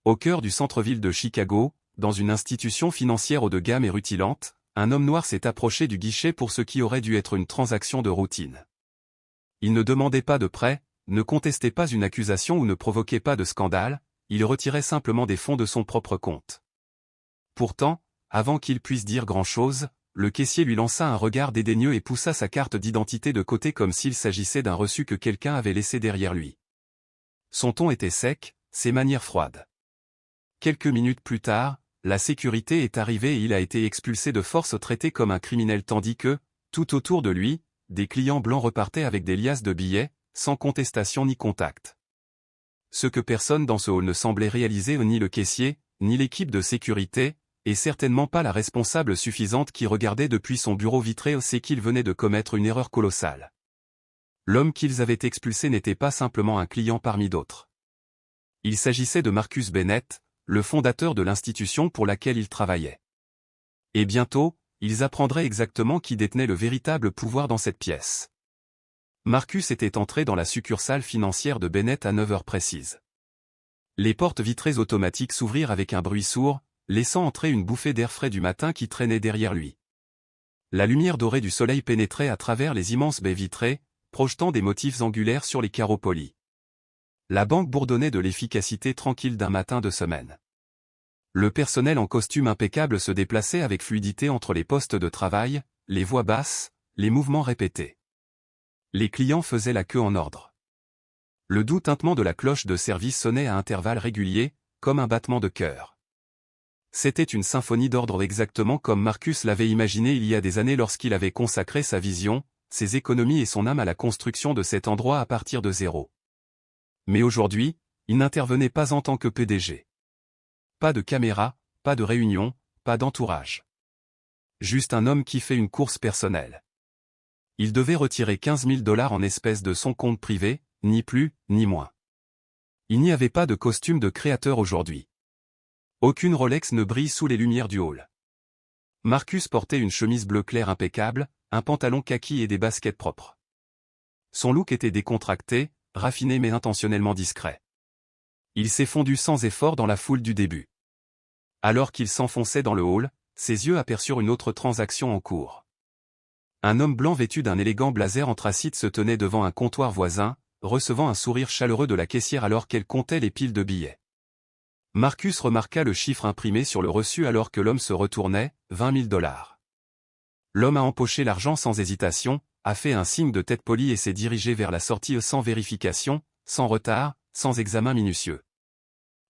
Au cœur du centre-ville de Chicago, dans une institution financière haut de gamme et rutilante, un homme noir s'est approché du guichet pour ce qui aurait dû être une transaction de routine. Il ne demandait pas de prêt, ne contestait pas une accusation ou ne provoquait pas de scandale, il retirait simplement des fonds de son propre compte. Pourtant, avant qu'il puisse dire grand-chose, le caissier lui lança un regard dédaigneux et poussa sa carte d'identité de côté comme s'il s'agissait d'un reçu que quelqu'un avait laissé derrière lui. Son ton était sec, ses manières froides. Quelques minutes plus tard, la sécurité est arrivée et il a été expulsé de force, traité comme un criminel tandis que, tout autour de lui, des clients blancs repartaient avec des liasses de billets, sans contestation ni contact. Ce que personne dans ce hall ne semblait réaliser, ni le caissier, ni l'équipe de sécurité, et certainement pas la responsable suffisante qui regardait depuis son bureau vitré, c'est qu'il venait de commettre une erreur colossale. L'homme qu'ils avaient expulsé n'était pas simplement un client parmi d'autres. Il s'agissait de Marcus Bennett, le fondateur de l'institution pour laquelle il travaillait. Et bientôt, ils apprendraient exactement qui détenait le véritable pouvoir dans cette pièce. Marcus était entré dans la succursale financière de Bennett à 9 heures précises. Les portes vitrées automatiques s'ouvrirent avec un bruit sourd, laissant entrer une bouffée d'air frais du matin qui traînait derrière lui. La lumière dorée du soleil pénétrait à travers les immenses baies vitrées, projetant des motifs angulaires sur les carreaux polis. La banque bourdonnait de l'efficacité tranquille d'un matin de semaine. Le personnel en costume impeccable se déplaçait avec fluidité entre les postes de travail, les voix basses, les mouvements répétés. Les clients faisaient la queue en ordre. Le doux tintement de la cloche de service sonnait à intervalles réguliers, comme un battement de cœur. C'était une symphonie d'ordre exactement comme Marcus l'avait imaginé il y a des années lorsqu'il avait consacré sa vision, ses économies et son âme à la construction de cet endroit à partir de zéro. Mais aujourd'hui, il n'intervenait pas en tant que PDG. Pas de caméra, pas de réunion, pas d'entourage. Juste un homme qui fait une course personnelle. Il devait retirer 15 000 $ en espèces de son compte privé, ni plus, ni moins. Il n'y avait pas de costume de créateur aujourd'hui. Aucune Rolex ne brille sous les lumières du hall. Marcus portait une chemise bleu clair impeccable, un pantalon kaki et des baskets propres. Son look était décontracté, raffiné mais intentionnellement discret. Il s'est fondu sans effort dans la foule du début. Alors qu'il s'enfonçait dans le hall, ses yeux aperçurent une autre transaction en cours. Un homme blanc vêtu d'un élégant blazer anthracite se tenait devant un comptoir voisin, recevant un sourire chaleureux de la caissière alors qu'elle comptait les piles de billets. Marcus remarqua le chiffre imprimé sur le reçu alors que l'homme se retournait, 20 000 $. L'homme a empoché l'argent sans hésitation, a fait un signe de tête polie et s'est dirigé vers la sortie sans vérification, sans retard, sans examen minutieux.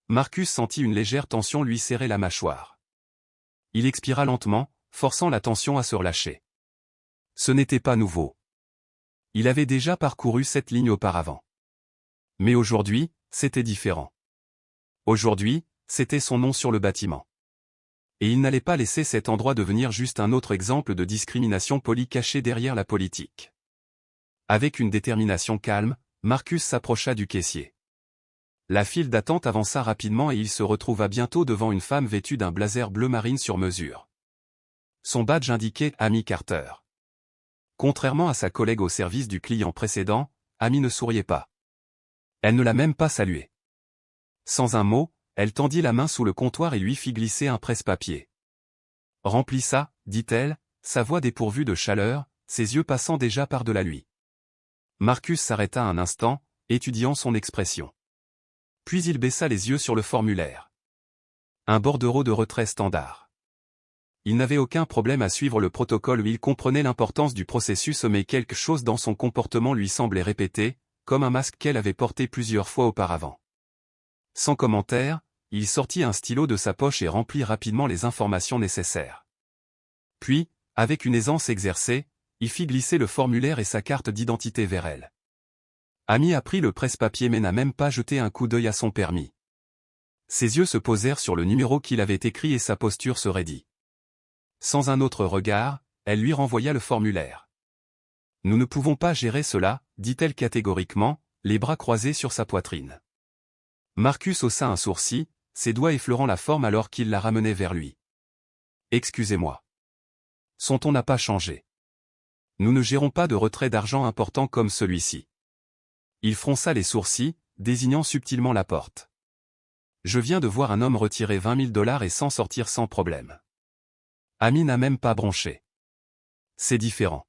Marcus sentit une légère tension lui serrer la mâchoire. Il expira lentement, forçant la tension à se relâcher. Ce n'était pas nouveau. Il avait déjà parcouru cette ligne auparavant. Mais aujourd'hui, c'était différent. Aujourd'hui, c'était son nom sur le bâtiment. Et il n'allait pas laisser cet endroit devenir juste un autre exemple de discrimination polie cachée derrière la politique. Avec une détermination calme, Marcus s'approcha du caissier. La file d'attente avança rapidement et il se retrouva bientôt devant une femme vêtue d'un blazer bleu marine sur mesure. Son badge indiquait « Amy Carter ». Contrairement à sa collègue au service du client précédent, Amy ne souriait pas. Elle ne l'a même pas salué. Sans un mot, elle tendit la main sous le comptoir et lui fit glisser un presse-papier. « Remplis ça », dit-elle, sa voix dépourvue de chaleur, ses yeux passant déjà par-delà lui. Marcus s'arrêta un instant, étudiant son expression. Puis il baissa les yeux sur le formulaire. Un bordereau de retrait standard. Il n'avait aucun problème à suivre le protocole, il comprenait l'importance du processus mais quelque chose dans son comportement lui semblait répété, comme un masque qu'elle avait porté plusieurs fois auparavant. Sans commentaire, il sortit un stylo de sa poche et remplit rapidement les informations nécessaires. Puis, avec une aisance exercée, il fit glisser le formulaire et sa carte d'identité vers elle. Amy a pris le presse-papier mais n'a même pas jeté un coup d'œil à son permis. Ses yeux se posèrent sur le numéro qu'il avait écrit et sa posture se raidit. Sans un autre regard, elle lui renvoya le formulaire. « Nous ne pouvons pas gérer cela, dit-elle catégoriquement, les bras croisés sur sa poitrine. Marcus haussa un sourcil, ses doigts effleurant la forme alors qu'il la ramenait vers lui. « Excusez-moi. Son ton n'a pas changé. Nous ne gérons pas de retrait d'argent important comme celui-ci. » Il fronça les sourcils, désignant subtilement la porte. « Je viens de voir un homme retirer 20 000 $ et s'en sortir sans problème. Amy n'a même pas bronché. C'est différent.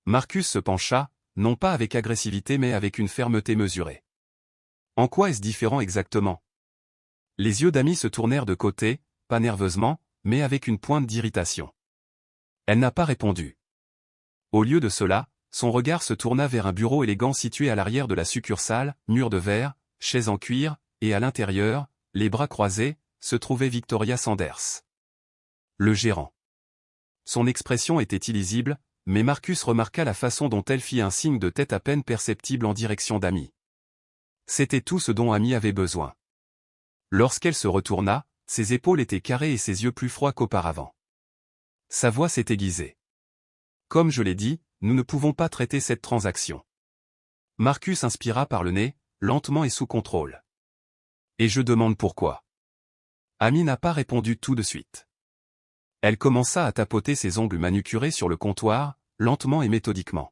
Marcus se pencha, non pas avec agressivité mais avec une fermeté mesurée. En quoi est-ce différent exactement? Les yeux d'Amy se tournèrent de côté, pas nerveusement, mais avec une pointe d'irritation. Elle n'a pas répondu. Au lieu de cela, son regard se tourna vers un bureau élégant situé à l'arrière de la succursale, mur de verre, chaise en cuir, et à l'intérieur, les bras croisés, se trouvait Victoria Sanders. Le gérant. Son expression était illisible, mais Marcus remarqua la façon dont elle fit un signe de tête à peine perceptible en direction d'Amy. C'était tout ce dont Amy avait besoin. Lorsqu'elle se retourna, ses épaules étaient carrées et ses yeux plus froids qu'auparavant. Sa voix s'est aiguisée. Comme je l'ai dit, nous ne pouvons pas traiter cette transaction. Marcus inspira par le nez, lentement et sous contrôle. Et je demande pourquoi. Amy n'a pas répondu tout de suite. Elle commença à tapoter ses ongles manucurés sur le comptoir, lentement et méthodiquement.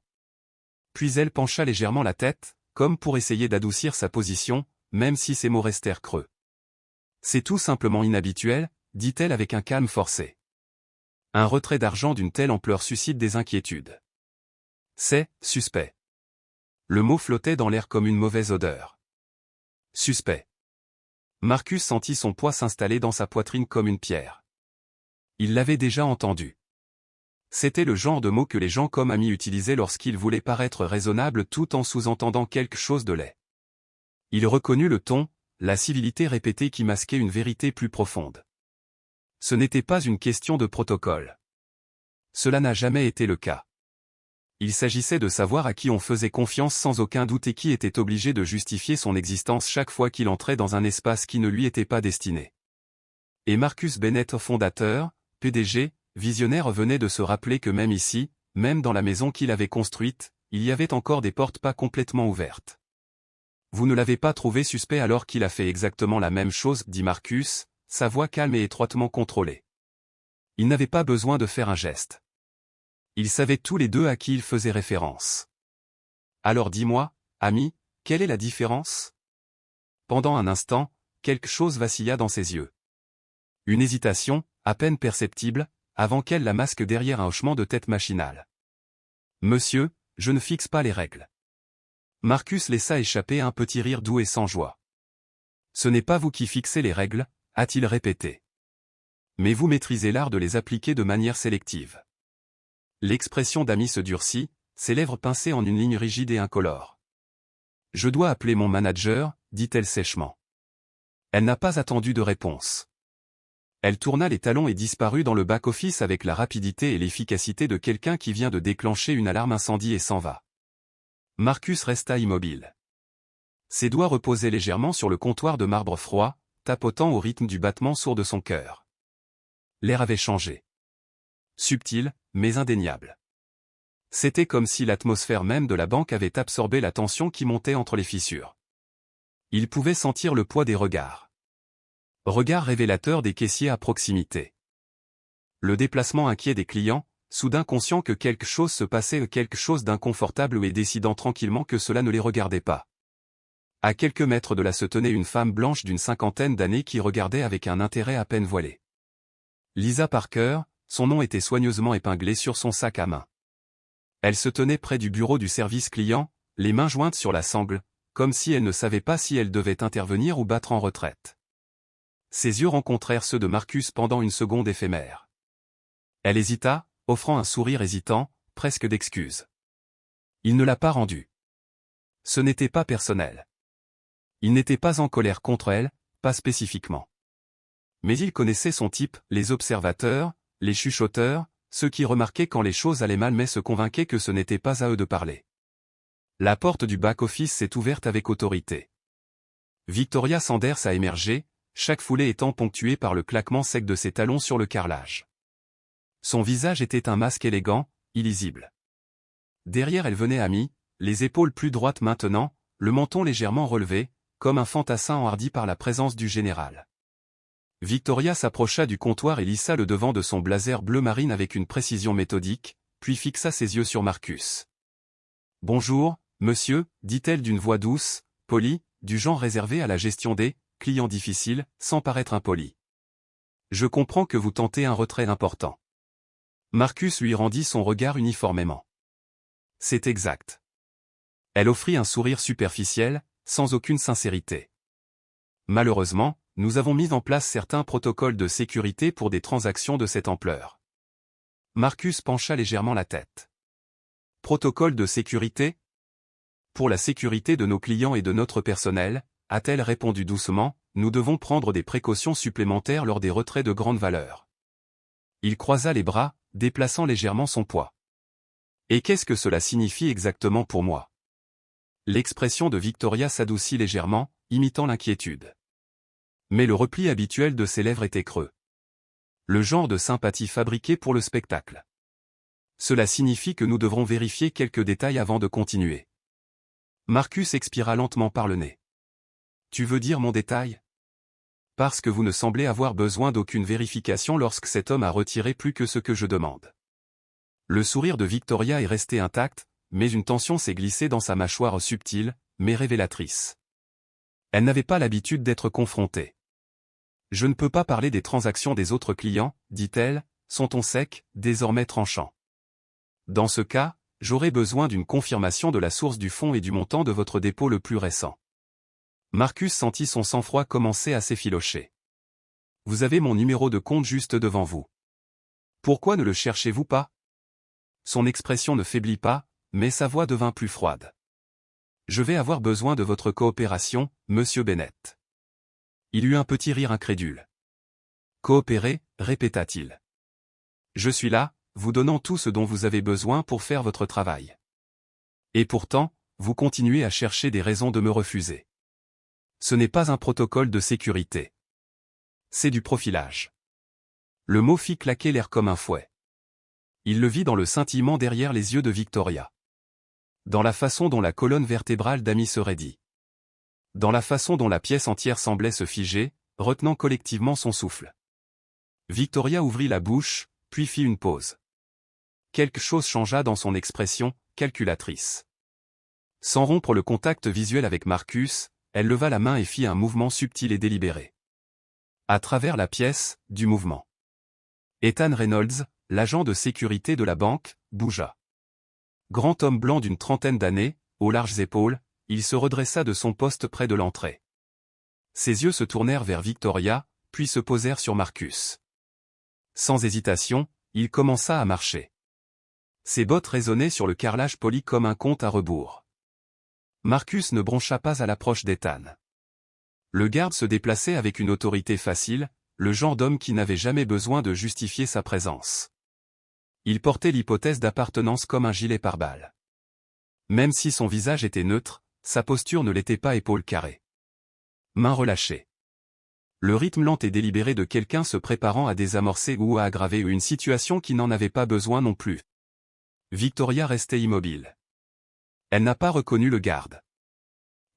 Puis elle pencha légèrement la tête, comme pour essayer d'adoucir sa position, même si ses mots restèrent creux. C'est tout simplement inhabituel, dit-elle avec un calme forcé. Un retrait d'argent d'une telle ampleur suscite des inquiétudes. C'est suspect. Le mot flottait dans l'air comme une mauvaise odeur. Suspect. Marcus sentit son poids s'installer dans sa poitrine comme une pierre. Il l'avait déjà entendu. C'était le genre de mot que les gens comme Amy utilisaient lorsqu'ils voulaient paraître raisonnables tout en sous-entendant quelque chose de laid. Il reconnut le ton, la civilité répétée qui masquait une vérité plus profonde. Ce n'était pas une question de protocole. Cela n'a jamais été le cas. Il s'agissait de savoir à qui on faisait confiance sans aucun doute et qui était obligé de justifier son existence chaque fois qu'il entrait dans un espace qui ne lui était pas destiné. Et Marcus Bennett, fondateur, PDG, visionnaire, venait de se rappeler que même ici, même dans la maison qu'il avait construite, il y avait encore des portes pas complètement ouvertes. Vous ne l'avez pas trouvé suspect alors qu'il a fait exactement la même chose, dit Marcus, sa voix calme et étroitement contrôlée. Il n'avait pas besoin de faire un geste. Ils savaient tous les deux à qui il faisait référence. Alors dis-moi, Amy, quelle est la différence? Pendant un instant, quelque chose vacilla dans ses yeux. Une hésitation, à peine perceptible, avant qu'elle la masque derrière un hochement de tête machinal. Monsieur, je ne fixe pas les règles. Marcus laissa échapper un petit rire doux et sans joie. Ce n'est pas vous qui fixez les règles, a-t-il répété. Mais vous maîtrisez l'art de les appliquer de manière sélective. L'expression d'Amy se durcit, ses lèvres pincées en une ligne rigide et incolore. Je dois appeler mon manager, dit-elle sèchement. Elle n'a pas attendu de réponse. Elle tourna les talons et disparut dans le back-office avec la rapidité et l'efficacité de quelqu'un qui vient de déclencher une alarme incendie et s'en va. Marcus resta immobile. Ses doigts reposaient légèrement sur le comptoir de marbre froid, tapotant au rythme du battement sourd de son cœur. L'air avait changé. Subtil, mais indéniable. C'était comme si l'atmosphère même de la banque avait absorbé la tension qui montait entre les fissures. Il pouvait sentir le poids des regards. Regard révélateur des caissiers à proximité. Le déplacement inquiet des clients, soudain conscients que quelque chose se passait, quelque chose d'inconfortable et décidant tranquillement que cela ne les regardait pas. À quelques mètres de là se tenait une femme blanche d'une 50aine d'années qui regardait avec un intérêt à peine voilé. Lisa Parker, son nom était soigneusement épinglé sur son sac à main. Elle se tenait près du bureau du service client, les mains jointes sur la sangle, comme si elle ne savait pas si elle devait intervenir ou battre en retraite. Ses yeux rencontrèrent ceux de Marcus pendant une seconde éphémère. Elle hésita, offrant un sourire hésitant, presque d'excuse. Il ne l'a pas rendu. Ce n'était pas personnel. Il n'était pas en colère contre elle, pas spécifiquement. Mais il connaissait son type, les observateurs, les chuchoteurs, ceux qui remarquaient quand les choses allaient mal mais se convainquaient que ce n'était pas à eux de parler. La porte du back-office s'est ouverte avec autorité. Victoria Sanders a émergé, chaque foulée étant ponctuée par le claquement sec de ses talons sur le carrelage. Son visage était un masque élégant, illisible. Derrière elle venait Amy, les épaules plus droites maintenant, le menton légèrement relevé, comme un fantassin enhardi par la présence du général. Victoria s'approcha du comptoir et lissa le devant de son blazer bleu marine avec une précision méthodique, puis fixa ses yeux sur Marcus. « Bonjour, monsieur, dit-elle d'une voix douce, polie, du genre réservé à la gestion des client difficile, sans paraître impoli. Je comprends que vous tentez un retrait important. Marcus lui rendit son regard uniformément. C'est exact. Elle offrit un sourire superficiel, sans aucune sincérité. Malheureusement, nous avons mis en place certains protocoles de sécurité pour des transactions de cette ampleur. Marcus pencha légèrement la tête. Protocole de sécurité ? Pour la sécurité de nos clients et de notre personnel, a-t-elle répondu doucement, nous devons prendre des précautions supplémentaires lors des retraits de grande valeur. Il croisa les bras, déplaçant légèrement son poids. Et qu'est-ce que cela signifie exactement pour moi ? L'expression de Victoria s'adoucit légèrement, imitant l'inquiétude. Mais le repli habituel de ses lèvres était creux. Le genre de sympathie fabriqué pour le spectacle. Cela signifie que nous devrons vérifier quelques détails avant de continuer. Marcus expira lentement par le nez. Tu veux dire mon détail ? Parce que vous ne semblez avoir besoin d'aucune vérification lorsque cet homme a retiré plus que ce que je demande. Le sourire de Victoria est resté intact, mais une tension s'est glissée dans sa mâchoire subtile, mais révélatrice. Elle n'avait pas l'habitude d'être confrontée. Je ne peux pas parler des transactions des autres clients, dit-elle, son ton sec, désormais tranchant. Dans ce cas, j'aurai besoin d'une confirmation de la source du fonds et du montant de votre dépôt le plus récent. Marcus sentit son sang-froid commencer à s'effilocher. Vous avez mon numéro de compte juste devant vous. Pourquoi ne le cherchez-vous pas ? Son expression ne faiblit pas, mais sa voix devint plus froide. Je vais avoir besoin de votre coopération, monsieur Bennett. Il eut un petit rire incrédule. Coopérer, répéta-t-il. Je suis là, vous donnant tout ce dont vous avez besoin pour faire votre travail. Et pourtant, vous continuez à chercher des raisons de me refuser. Ce n'est pas un protocole de sécurité. C'est du profilage. Le mot fit claquer l'air comme un fouet. Il le vit dans le scintillement derrière les yeux de Victoria. Dans la façon dont la colonne vertébrale d'Amy se raidit. Dans la façon dont la pièce entière semblait se figer, retenant collectivement son souffle. Victoria ouvrit la bouche, puis fit une pause. Quelque chose changea dans son expression, calculatrice. Sans rompre le contact visuel avec Marcus, elle leva la main et fit un mouvement subtil et délibéré. À travers la pièce, du mouvement. Ethan Reynolds, l'agent de sécurité de la banque, bougea. Grand homme blanc d'une trentaine d'années, aux larges épaules, il se redressa de son poste près de l'entrée. Ses yeux se tournèrent vers Victoria, puis se posèrent sur Marcus. Sans hésitation, il commença à marcher. Ses bottes résonnaient sur le carrelage poli comme un compte à rebours. Marcus ne broncha pas à l'approche d'Ethan. Le garde se déplaçait avec une autorité facile, le genre d'homme qui n'avait jamais besoin de justifier sa présence. Il portait l'hypothèse d'appartenance comme un gilet pare-balles. Même si son visage était neutre, sa posture ne l'était pas épaules carrées. Mains relâchées. Le rythme lent et délibéré de quelqu'un se préparant à désamorcer ou à aggraver une situation qui n'en avait pas besoin non plus. Victoria restait immobile. Elle n'a pas reconnu le garde.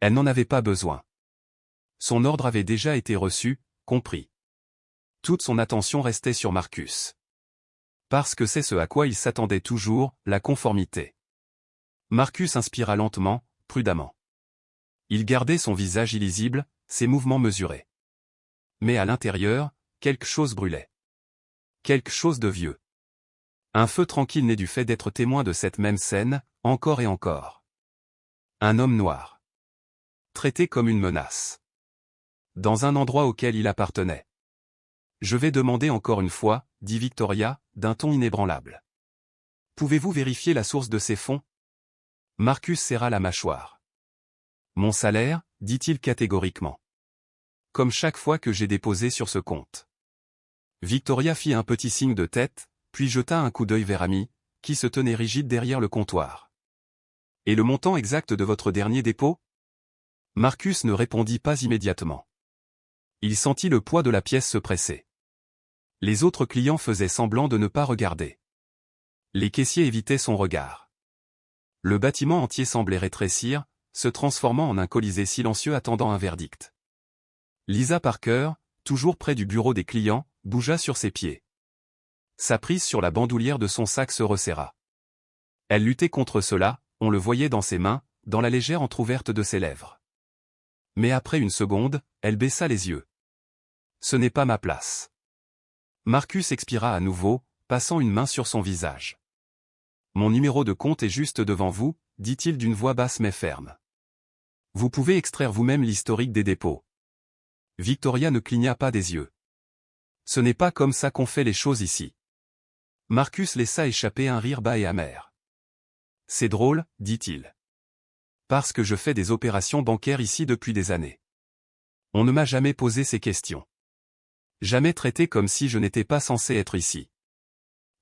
Elle n'en avait pas besoin. Son ordre avait déjà été reçu, compris. Toute son attention restait sur Marcus. Parce que c'est ce à quoi il s'attendait toujours, la conformité. Marcus inspira lentement, prudemment. Il gardait son visage illisible, ses mouvements mesurés. Mais à l'intérieur, quelque chose brûlait. Quelque chose de vieux. Un feu tranquille né du fait d'être témoin de cette même scène, encore et encore. Un homme noir. Traité comme une menace. Dans un endroit auquel il appartenait. Je vais demander encore une fois, dit Victoria, d'un ton inébranlable. Pouvez-vous vérifier la source de ces fonds ? Marcus serra la mâchoire. Mon salaire, dit-il catégoriquement. Comme chaque fois que j'ai déposé sur ce compte. Victoria fit un petit signe de tête, puis jeta un coup d'œil vers Amy, qui se tenait rigide derrière le comptoir. Et le montant exact de votre dernier dépôt ? Marcus ne répondit pas immédiatement. Il sentit le poids de la pièce se presser. Les autres clients faisaient semblant de ne pas regarder. Les caissiers évitaient son regard. Le bâtiment entier semblait rétrécir, se transformant en un colisée silencieux attendant un verdict. Lisa Parker, toujours près du bureau des clients, bougea sur ses pieds. Sa prise sur la bandoulière de son sac se resserra. Elle luttait contre cela, on le voyait dans ses mains, dans la légère entr'ouverte de ses lèvres. Mais après une seconde, elle baissa les yeux. Ce n'est pas ma place. Marcus expira à nouveau, passant une main sur son visage. Mon numéro de compte est juste devant vous, dit-il d'une voix basse mais ferme. Vous pouvez extraire vous-même l'historique des dépôts. Victoria ne cligna pas des yeux. Ce n'est pas comme ça qu'on fait les choses ici. Marcus laissa échapper un rire bas et amer. C'est drôle, dit-il. Parce que je fais des opérations bancaires ici depuis des années. On ne m'a jamais posé ces questions. Jamais traité comme si je n'étais pas censé être ici.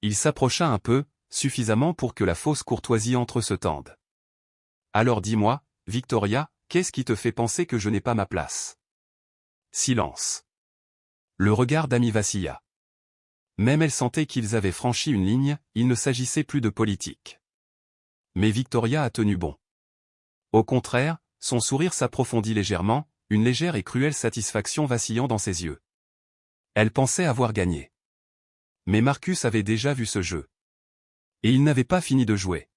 Il s'approcha un peu, suffisamment pour que la fausse courtoisie entre se tende. Alors dis-moi, Victoria, qu'est-ce qui te fait penser que je n'ai pas ma place? Silence. Le regard d'Amy vacilla. Même elle sentait qu'ils avaient franchi une ligne, il ne s'agissait plus de politique. Mais Victoria a tenu bon. Au contraire, son sourire s'approfondit légèrement, une légère et cruelle satisfaction vacillant dans ses yeux. Elle pensait avoir gagné. Mais Marcus avait déjà vu ce jeu. Et il n'avait pas fini de jouer.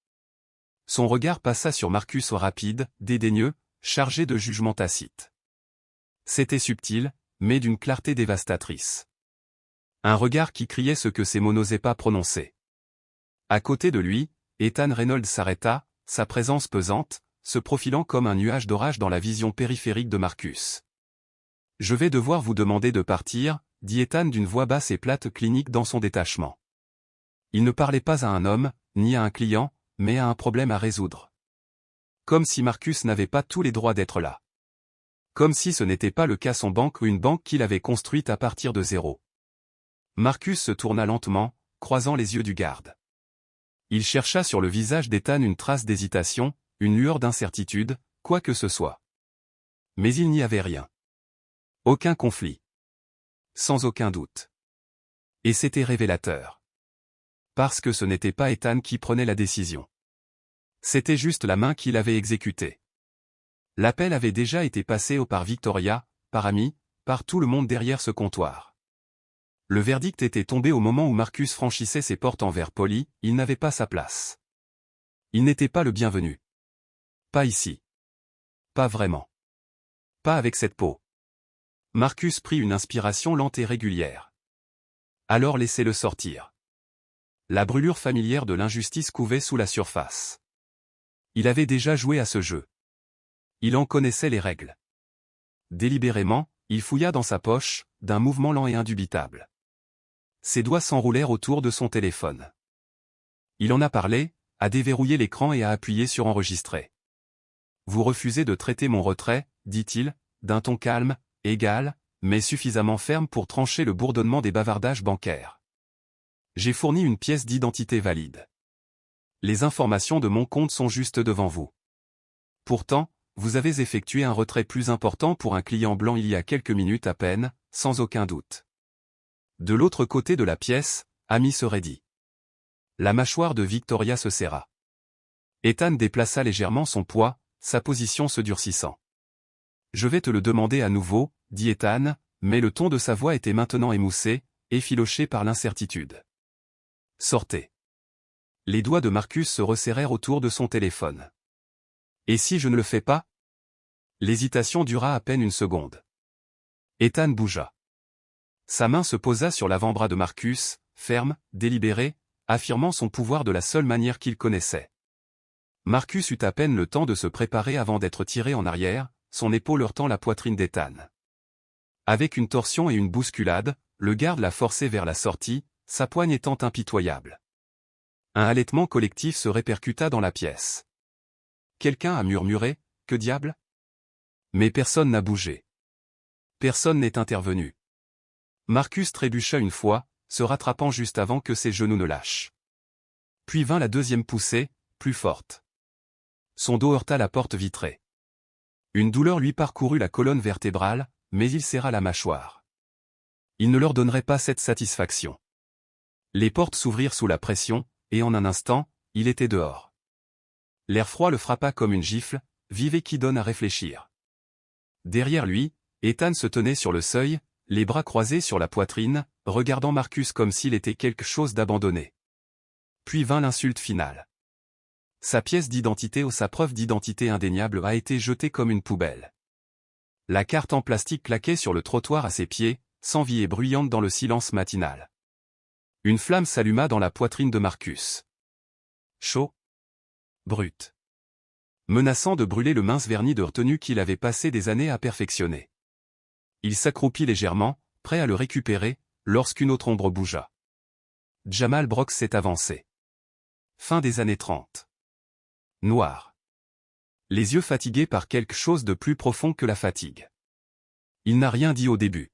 Son regard passa sur Marcus rapide, dédaigneux, chargé de jugement tacite. C'était subtil, mais d'une clarté dévastatrice. Un regard qui criait ce que ses mots n'osaient pas prononcer. À côté de lui, Ethan Reynolds s'arrêta, sa présence pesante, se profilant comme un nuage d'orage dans la vision périphérique de Marcus. « Je vais devoir vous demander de partir », dit Ethan d'une voix basse et plate clinique dans son détachement. Il ne parlait pas à un homme, ni à un client, mais à un problème à résoudre. Comme si Marcus n'avait pas tous les droits d'être là. Comme si ce n'était pas le cas son banque ou une banque qu'il avait construite à partir de zéro. Marcus se tourna lentement, croisant les yeux du garde. Il chercha sur le visage d'Ethan une trace d'hésitation, une lueur d'incertitude, quoi que ce soit. Mais il n'y avait rien. Aucun conflit. Sans aucun doute. Et c'était révélateur. Parce que ce n'était pas Ethan qui prenait la décision. C'était juste la main qui l'avait exécutée. L'appel avait déjà été passé par Victoria, par Amy, par tout le monde derrière ce comptoir. Le verdict était tombé au moment où Marcus franchissait ses portes en verre poli, il n'avait pas sa place. Il n'était pas le bienvenu. Pas ici. Pas vraiment. Pas avec cette peau. Marcus prit une inspiration lente et régulière. Alors laissez-le sortir. La brûlure familière de l'injustice couvait sous la surface. Il avait déjà joué à ce jeu. Il en connaissait les règles. Délibérément, il fouilla dans sa poche, d'un mouvement lent et indubitable. Ses doigts s'enroulèrent autour de son téléphone. Il en a parlé, a déverrouillé l'écran et a appuyé sur enregistrer. Vous refusez de traiter mon retrait, dit-il, d'un ton calme, égal, mais suffisamment ferme pour trancher le bourdonnement des bavardages bancaires. J'ai fourni une pièce d'identité valide. Les informations de mon compte sont juste devant vous. Pourtant, vous avez effectué un retrait plus important pour un client blanc il y a quelques minutes à peine, sans aucun doute. De l'autre côté de la pièce, Amy se raidit. La mâchoire de Victoria se serra. Ethan déplaça légèrement son poids, sa position se durcissant. Je vais te le demander à nouveau, dit Ethan, mais le ton de sa voix était maintenant émoussé, effiloché par l'incertitude. Sortez. Les doigts de Marcus se resserrèrent autour de son téléphone. Et si je ne le fais pas? L'hésitation dura à peine une seconde. Ethan bougea. Sa main se posa sur l'avant-bras de Marcus, ferme, délibéré, affirmant son pouvoir de la seule manière qu'il connaissait. Marcus eut à peine le temps de se préparer avant d'être tiré en arrière, son épaule heurtant la poitrine d'Ethan. Avec une torsion et une bousculade, le garde l'a forcé vers la sortie, sa poigne étant impitoyable. Un halètement collectif se répercuta dans la pièce. Quelqu'un a murmuré, « Que diable ?» Mais personne n'a bougé. Personne n'est intervenu. Marcus trébucha une fois, se rattrapant juste avant que ses genoux ne lâchent. Puis vint la deuxième poussée, plus forte. Son dos heurta la porte vitrée. Une douleur lui parcourut la colonne vertébrale, mais il serra la mâchoire. Il ne leur donnerait pas cette satisfaction. Les portes s'ouvrirent sous la pression, et en un instant, il était dehors. L'air froid le frappa comme une gifle, vive et qui donne à réfléchir. Derrière lui, Ethan se tenait sur le seuil, les bras croisés sur la poitrine, regardant Marcus comme s'il était quelque chose d'abandonné. Puis vint l'insulte finale. Sa pièce d'identité ou sa preuve d'identité indéniable a été jetée comme une poubelle. La carte en plastique claquait sur le trottoir à ses pieds, sans vie et bruyante dans le silence matinal. Une flamme s'alluma dans la poitrine de Marcus. Chaud. Brut. Menaçant de brûler le mince vernis de retenue qu'il avait passé des années à perfectionner. Il s'accroupit légèrement, prêt à le récupérer, lorsqu'une autre ombre bougea. Jamal Brox s'est avancé. Fin des années 30. Noir. Les yeux fatigués par quelque chose de plus profond que la fatigue. Il n'a rien dit au début.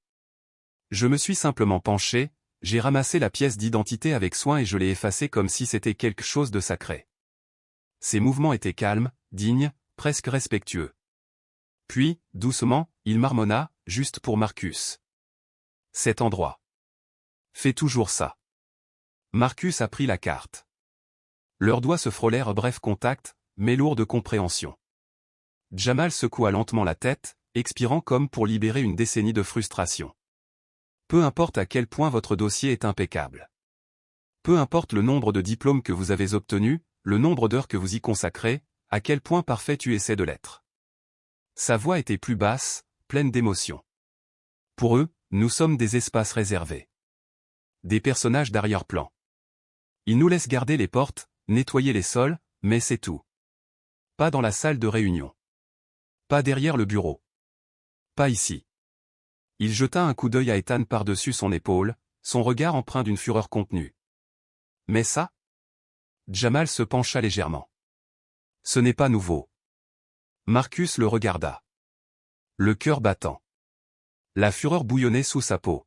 Je me suis simplement penché, j'ai ramassé la pièce d'identité avec soin et je l'ai effacée comme si c'était quelque chose de sacré. Ses mouvements étaient calmes, dignes, presque respectueux. Puis, doucement, il marmonna, juste pour Marcus. Cet endroit. Fais toujours ça. Marcus a pris la carte. Leurs doigts se frôlèrent à bref contact, mais lourds de compréhension. Jamal secoua lentement la tête, expirant comme pour libérer une décennie de frustration. Peu importe à quel point votre dossier est impeccable. Peu importe le nombre de diplômes que vous avez obtenus, le nombre d'heures que vous y consacrez, à quel point parfait tu essaies de l'être. Sa voix était plus basse, pleine d'émotion. Pour eux, nous sommes des espaces réservés. Des personnages d'arrière-plan. Ils nous laissent garder les portes, nettoyer les sols, mais c'est tout. Pas dans la salle de réunion. Pas derrière le bureau. Pas ici. Il jeta un coup d'œil à Ethan par-dessus son épaule, son regard empreint d'une fureur contenue. Mais ça? Jamal se pencha légèrement. Ce n'est pas nouveau. Marcus le regarda. Le cœur battant. La fureur bouillonnait sous sa peau.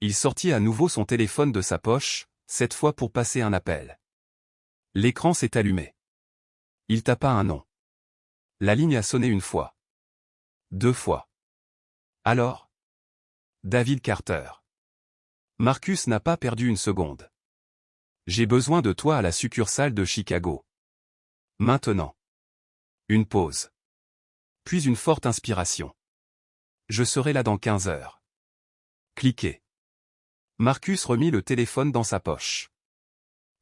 Il sortit à nouveau son téléphone de sa poche, cette fois pour passer un appel. L'écran s'est allumé. Il tapa un nom. La ligne a sonné une fois. 2 fois. Alors? David Carter. Marcus n'a pas perdu une seconde. J'ai besoin de toi à la succursale de Chicago. Maintenant. Une pause. Puis une forte inspiration. Je serai là dans 15 heures. Cliquez. Marcus remit le téléphone dans sa poche.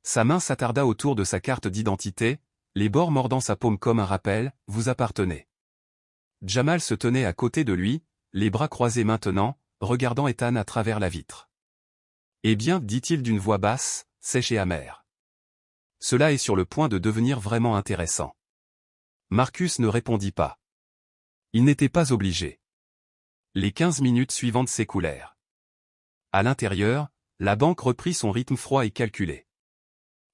Sa main s'attarda autour de sa carte d'identité, les bords mordant sa paume comme un rappel, vous appartenez. Jamal se tenait à côté de lui, les bras croisés maintenant, regardant Ethan à travers la vitre. Eh bien, dit-il d'une voix basse, sèche et amère. Cela est sur le point de devenir vraiment intéressant. Marcus ne répondit pas. Il n'était pas obligé. Les 15 minutes suivantes s'écoulèrent. À l'intérieur, la banque reprit son rythme froid et calculé.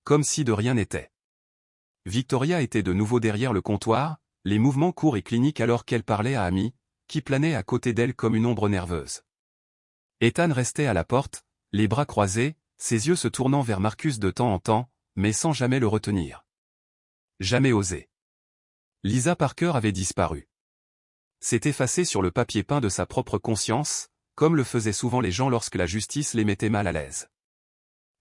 Comme si de rien n'était. Victoria était de nouveau derrière le comptoir, les mouvements courts et cliniques alors qu'elle parlait à Amy, qui planait à côté d'elle comme une ombre nerveuse. Ethan restait à la porte, les bras croisés, ses yeux se tournant vers Marcus de temps en temps, mais sans jamais le retenir. Jamais osé. Lisa Parker avait disparu. S'est effacée sur le papier peint de sa propre conscience, comme le faisaient souvent les gens lorsque la justice les mettait mal à l'aise.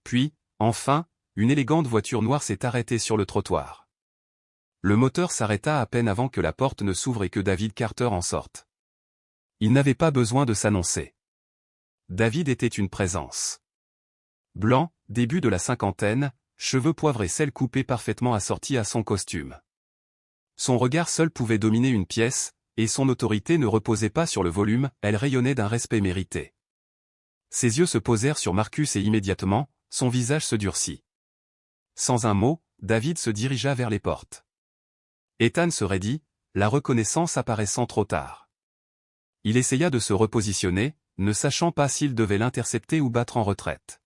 Puis, enfin, une élégante voiture noire s'est arrêtée sur le trottoir. Le moteur s'arrêta à peine avant que la porte ne s'ouvre et que David Carter en sorte. Il n'avait pas besoin de s'annoncer. David était une présence. Blanc, début de la cinquantaine, cheveux poivrés sel coupés parfaitement assortis à son costume. Son regard seul pouvait dominer une pièce, et son autorité ne reposait pas sur le volume, elle rayonnait d'un respect mérité. Ses yeux se posèrent sur Marcus et immédiatement, son visage se durcit. Sans un mot, David se dirigea vers les portes. Ethan se raidit, la reconnaissance apparaissant trop tard. Il essaya de se repositionner, ne sachant pas s'il devait l'intercepter ou battre en retraite.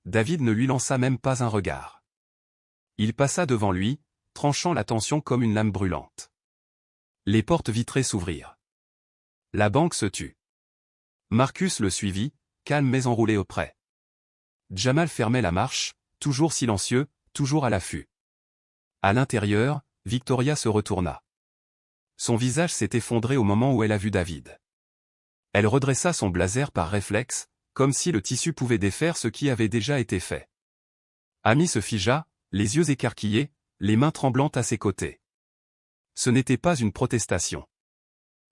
David ne lui lança même pas un regard. Il passa devant lui, tranchant la tension comme une lame brûlante. Les portes vitrées s'ouvrirent. La banque se tut. Marcus le suivit, calme mais enroulé auprès. Jamal fermait la marche, toujours silencieux, toujours à l'affût. À l'intérieur, Victoria se retourna. Son visage s'est effondré au moment où elle a vu David. Elle redressa son blazer par réflexe, comme si le tissu pouvait défaire ce qui avait déjà été fait. Amy se figea, les yeux écarquillés, les mains tremblantes à ses côtés. Ce n'était pas une protestation.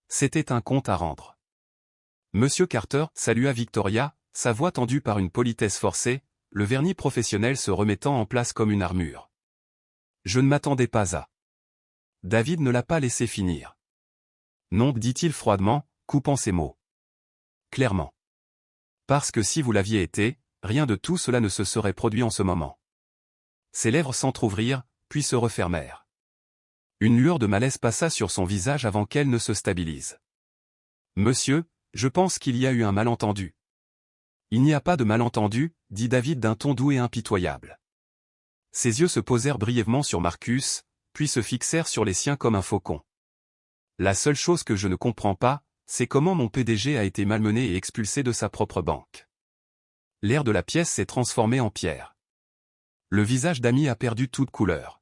C'était un compte à rendre. Monsieur Carter salua Victoria, sa voix tendue par une politesse forcée, le vernis professionnel se remettant en place comme une armure. Je ne m'attendais pas à. David ne l'a pas laissé finir. Non, dit-il froidement, coupant ses mots. Clairement. Parce que si vous l'aviez été, rien de tout cela ne se serait produit en ce moment. Ses lèvres s'entr'ouvrirent, puis se refermèrent. Une lueur de malaise passa sur son visage avant qu'elle ne se stabilise. Monsieur, je pense qu'il y a eu un malentendu. Il n'y a pas de malentendu, dit David d'un ton doux et impitoyable. Ses yeux se posèrent brièvement sur Marcus, puis se fixèrent sur les siens comme un faucon. La seule chose que je ne comprends pas, c'est comment mon PDG a été malmené et expulsé de sa propre banque. L'air de la pièce s'est transformé en pierre. Le visage d'Amy a perdu toute couleur.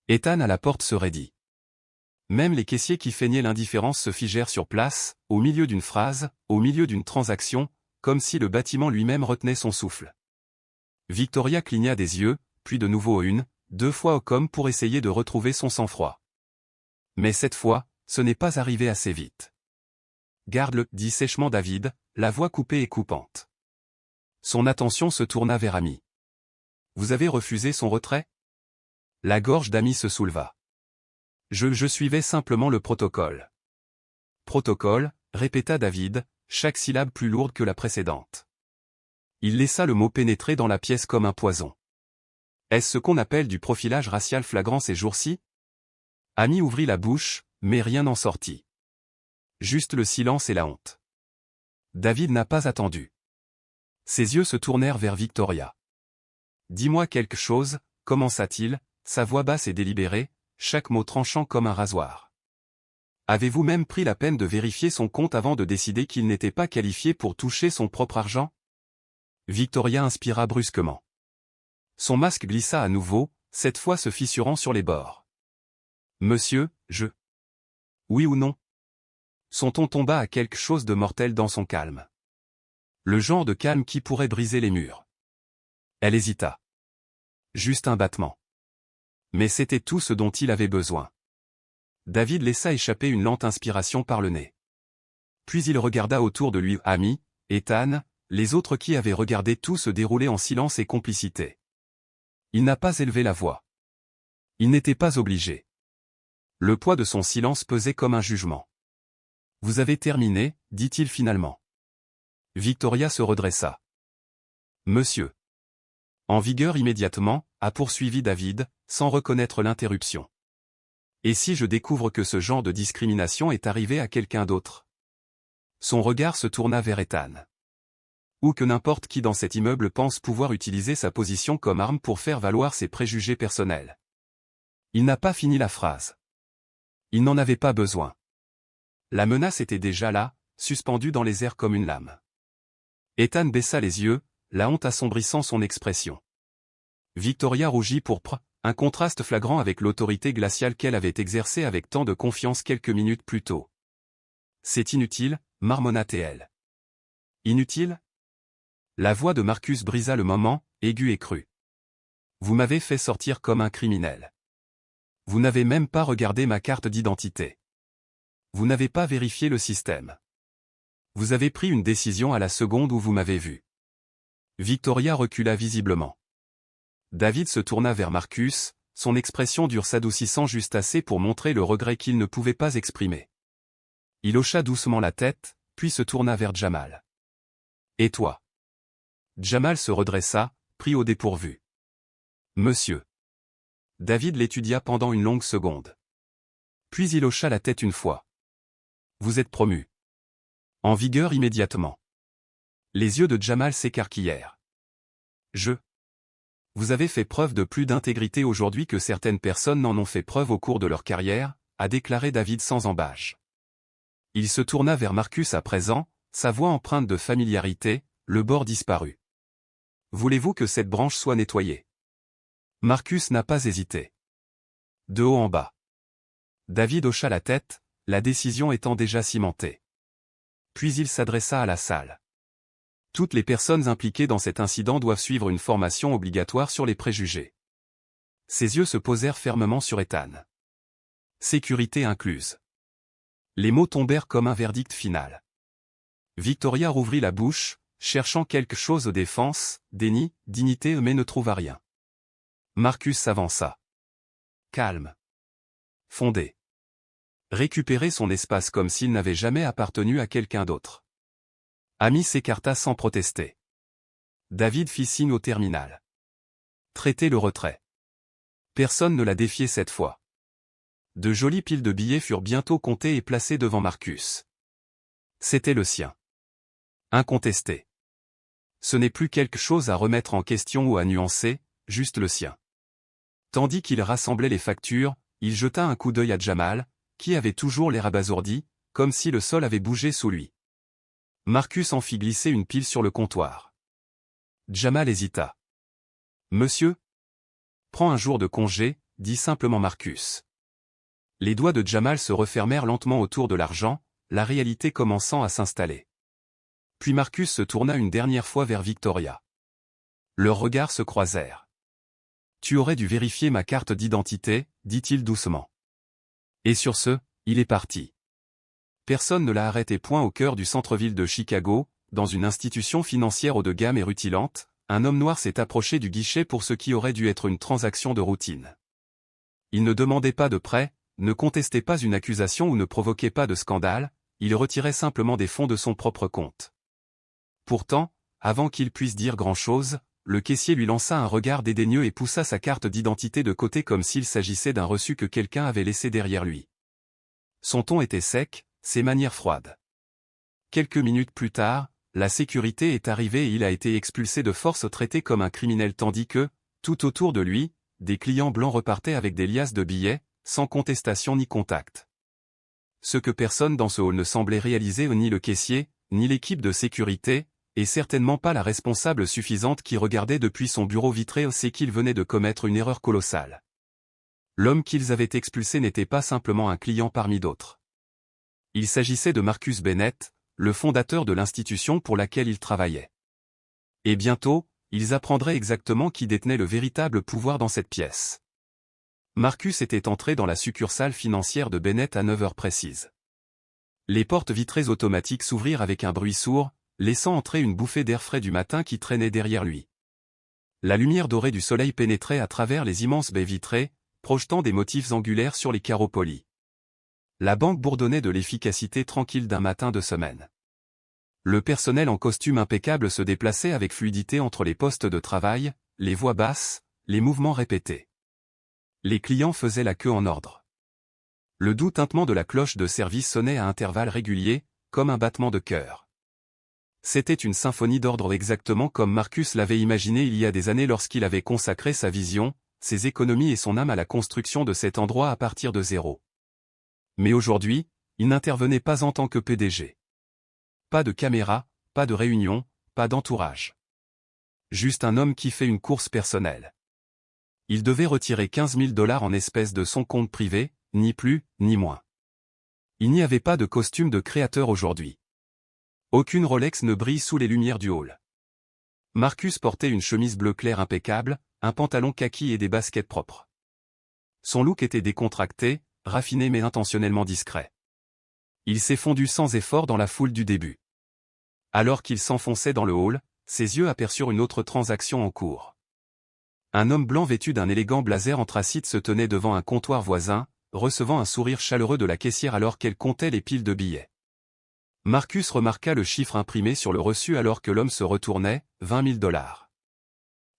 Ethan à la porte se raidit. Même les caissiers qui feignaient l'indifférence se figèrent sur place, au milieu d'une phrase, au milieu d'une transaction, comme si le bâtiment lui-même retenait son souffle. Victoria cligna des yeux, puis de nouveau deux fois comme pour essayer de retrouver son sang-froid. Mais cette fois, ce n'est pas arrivé assez vite. Garde-le, dit sèchement David, la voix coupée et coupante. Son attention se tourna vers Amy. Vous avez refusé son retrait? La gorge d'Amy se souleva. Je suivais simplement le protocole. Protocole, répéta David, chaque syllabe plus lourde que la précédente. Il laissa le mot pénétrer dans la pièce comme un poison. Est-ce ce qu'on appelle du profilage racial flagrant ces jours-ci? Amy ouvrit la bouche, mais rien n'en sortit. Juste le silence et la honte. David n'a pas attendu. Ses yeux se tournèrent vers Victoria. Dis-moi quelque chose, commença-t-il, sa voix basse et délibérée, chaque mot tranchant comme un rasoir. Avez-vous même pris la peine de vérifier son compte avant de décider qu'il n'était pas qualifié pour toucher son propre argent? Victoria inspira brusquement. Son masque glissa à nouveau, cette fois se fissurant sur les bords. Monsieur, Oui ou non? Son ton tomba à quelque chose de mortel dans son calme. Le genre de calme qui pourrait briser les murs. Elle hésita. Juste un battement. Mais c'était tout ce dont il avait besoin. David laissa échapper une lente inspiration par le nez. Puis il regarda autour de lui Amy, Ethan, les autres qui avaient regardé tout se dérouler en silence et complicité. Il n'a pas élevé la voix. Il n'était pas obligé. Le poids de son silence pesait comme un jugement. Vous avez terminé, dit-il finalement. Victoria se redressa. Monsieur. En vigueur immédiatement, a poursuivi David, sans reconnaître l'interruption. Et si je découvre que ce genre de discrimination est arrivé à quelqu'un d'autre? Son regard se tourna vers Ethan. Ou que n'importe qui dans cet immeuble pense pouvoir utiliser sa position comme arme pour faire valoir ses préjugés personnels. Il n'a pas fini la phrase. Il n'en avait pas besoin. La menace était déjà là, suspendue dans les airs comme une lame. Ethan baissa les yeux, la honte assombrissant son expression. Victoria rougit pourpre, un contraste flagrant avec l'autorité glaciale qu'elle avait exercée avec tant de confiance quelques minutes plus tôt. C'est inutile, marmonna-t-elle. Inutile? La voix de Marcus brisa le moment, aiguë et crue. Vous m'avez fait sortir comme un criminel. Vous n'avez même pas regardé ma carte d'identité. Vous n'avez pas vérifié le système. Vous avez pris une décision à la seconde où vous m'avez vu. Victoria recula visiblement. David se tourna vers Marcus, son expression dure s'adoucissant juste assez pour montrer le regret qu'il ne pouvait pas exprimer. Il hocha doucement la tête, puis se tourna vers Jamal. Et toi? Jamal se redressa, pris au dépourvu. Monsieur. David l'étudia pendant une longue seconde. Puis il hocha la tête une fois. Vous êtes promu. En vigueur immédiatement. Les yeux de Jamal s'écarquillèrent. Vous avez fait preuve de plus d'intégrité aujourd'hui que certaines personnes n'en ont fait preuve au cours de leur carrière, a déclaré David sans ambages. Il se tourna vers Marcus à présent, sa voix empreinte de familiarité, le bord disparu. Voulez-vous que cette branche soit nettoyée? Marcus n'a pas hésité. De haut en bas. David hocha la tête, la décision étant déjà cimentée. Puis il s'adressa à la salle. Toutes les personnes impliquées dans cet incident doivent suivre une formation obligatoire sur les préjugés. Ses yeux se posèrent fermement sur Ethan. Sécurité incluse. Les mots tombèrent comme un verdict final. Victoria rouvrit la bouche, cherchant quelque chose aux défenses, déni, dignité mais ne trouva rien. Marcus s'avança. Calme. Fondé. Récupérer son espace comme s'il n'avait jamais appartenu à quelqu'un d'autre. Ami s'écarta sans protester. David fit signe au terminal. Traiter le retrait. Personne ne l'a défié cette fois. De jolies piles de billets furent bientôt comptées et placées devant Marcus. C'était le sien. Incontesté. Ce n'est plus quelque chose à remettre en question ou à nuancer, juste le sien. Tandis qu'il rassemblait les factures, il jeta un coup d'œil à Jamal, qui avait toujours l'air abasourdi, comme si le sol avait bougé sous lui. Marcus en fit glisser une pile sur le comptoir. Jamal hésita. « Monsieur ? » ?»« Prends un jour de congé, » dit simplement Marcus. Les doigts de Jamal se refermèrent lentement autour de l'argent, la réalité commençant à s'installer. Puis Marcus se tourna une dernière fois vers Victoria. Leurs regards se croisèrent. « Tu aurais dû vérifier ma carte d'identité, » dit-il doucement. Et sur ce, il est parti. Personne ne l'a arrêté point au cœur du centre-ville de Chicago, dans une institution financière haut de gamme et rutilante, un homme noir s'est approché du guichet pour ce qui aurait dû être une transaction de routine. Il ne demandait pas de prêt, ne contestait pas une accusation ou ne provoquait pas de scandale, il retirait simplement des fonds de son propre compte. Pourtant, avant qu'il puisse dire grand-chose, le caissier lui lança un regard dédaigneux et poussa sa carte d'identité de côté comme s'il s'agissait d'un reçu que quelqu'un avait laissé derrière lui. Son ton était sec, ses manières froides. Quelques minutes plus tard, la sécurité est arrivée et il a été expulsé de force traité comme un criminel tandis que, tout autour de lui, des clients blancs repartaient avec des liasses de billets, sans contestation ni contact. Ce que personne dans ce hall ne semblait réaliser, ni le caissier, ni l'équipe de sécurité, et certainement pas la responsable suffisante qui regardait depuis son bureau vitré, c'est qu'il venait de commettre une erreur colossale. L'homme qu'ils avaient expulsé n'était pas simplement un client parmi d'autres. Il s'agissait de Marcus Bennett, le fondateur de l'institution pour laquelle il travaillait. Et bientôt, ils apprendraient exactement qui détenait le véritable pouvoir dans cette pièce. Marcus était entré dans la succursale financière de Bennett à 9 heures précises. Les portes vitrées automatiques s'ouvrirent avec un bruit sourd, laissant entrer une bouffée d'air frais du matin qui traînait derrière lui. La lumière dorée du soleil pénétrait à travers les immenses baies vitrées, projetant des motifs angulaires sur les carreaux polis. La banque bourdonnait de l'efficacité tranquille d'un matin de semaine. Le personnel en costume impeccable se déplaçait avec fluidité entre les postes de travail, les voix basses, les mouvements répétés. Les clients faisaient la queue en ordre. Le doux tintement de la cloche de service sonnait à intervalles réguliers, comme un battement de cœur. C'était une symphonie d'ordre exactement comme Marcus l'avait imaginé il y a des années lorsqu'il avait consacré sa vision, ses économies et son âme à la construction de cet endroit à partir de zéro. Mais aujourd'hui, il n'intervenait pas en tant que PDG. Pas de caméra, pas de réunion, pas d'entourage. Juste un homme qui fait une course personnelle. Il devait retirer 15 000 $ en espèces de son compte privé, ni plus, ni moins. Il n'y avait pas de costume de créateur aujourd'hui. Aucune Rolex ne brille sous les lumières du hall. Marcus portait une chemise bleu clair impeccable, un pantalon kaki et des baskets propres. Son look était décontracté, raffiné mais intentionnellement discret. Il s'est fondu sans effort dans la foule du début. Alors qu'il s'enfonçait dans le hall, ses yeux aperçurent une autre transaction en cours. Un homme blanc vêtu d'un élégant blazer anthracite se tenait devant un comptoir voisin, recevant un sourire chaleureux de la caissière alors qu'elle comptait les piles de billets. Marcus remarqua le chiffre imprimé sur le reçu alors que l'homme se retournait, 20 000 $.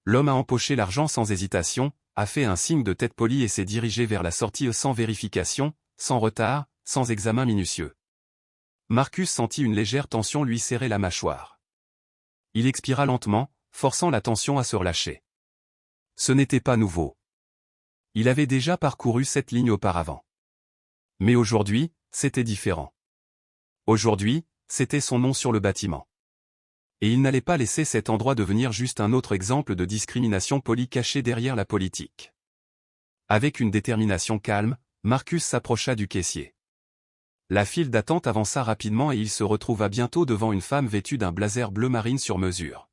L'homme a empoché l'argent sans hésitation, a fait un signe de tête polie et s'est dirigé vers la sortie sans vérification, sans retard, sans examen minutieux. Marcus sentit une légère tension lui serrer la mâchoire. Il expira lentement, forçant la tension à se relâcher. Ce n'était pas nouveau. Il avait déjà parcouru cette ligne auparavant. Mais aujourd'hui, c'était différent. Aujourd'hui, c'était son nom sur le bâtiment. Et il n'allait pas laisser cet endroit devenir juste un autre exemple de discrimination polie cachée derrière la politique. Avec une détermination calme, Marcus s'approcha du caissier. La file d'attente avança rapidement et il se retrouva bientôt devant une femme vêtue d'un blazer bleu marine sur mesure.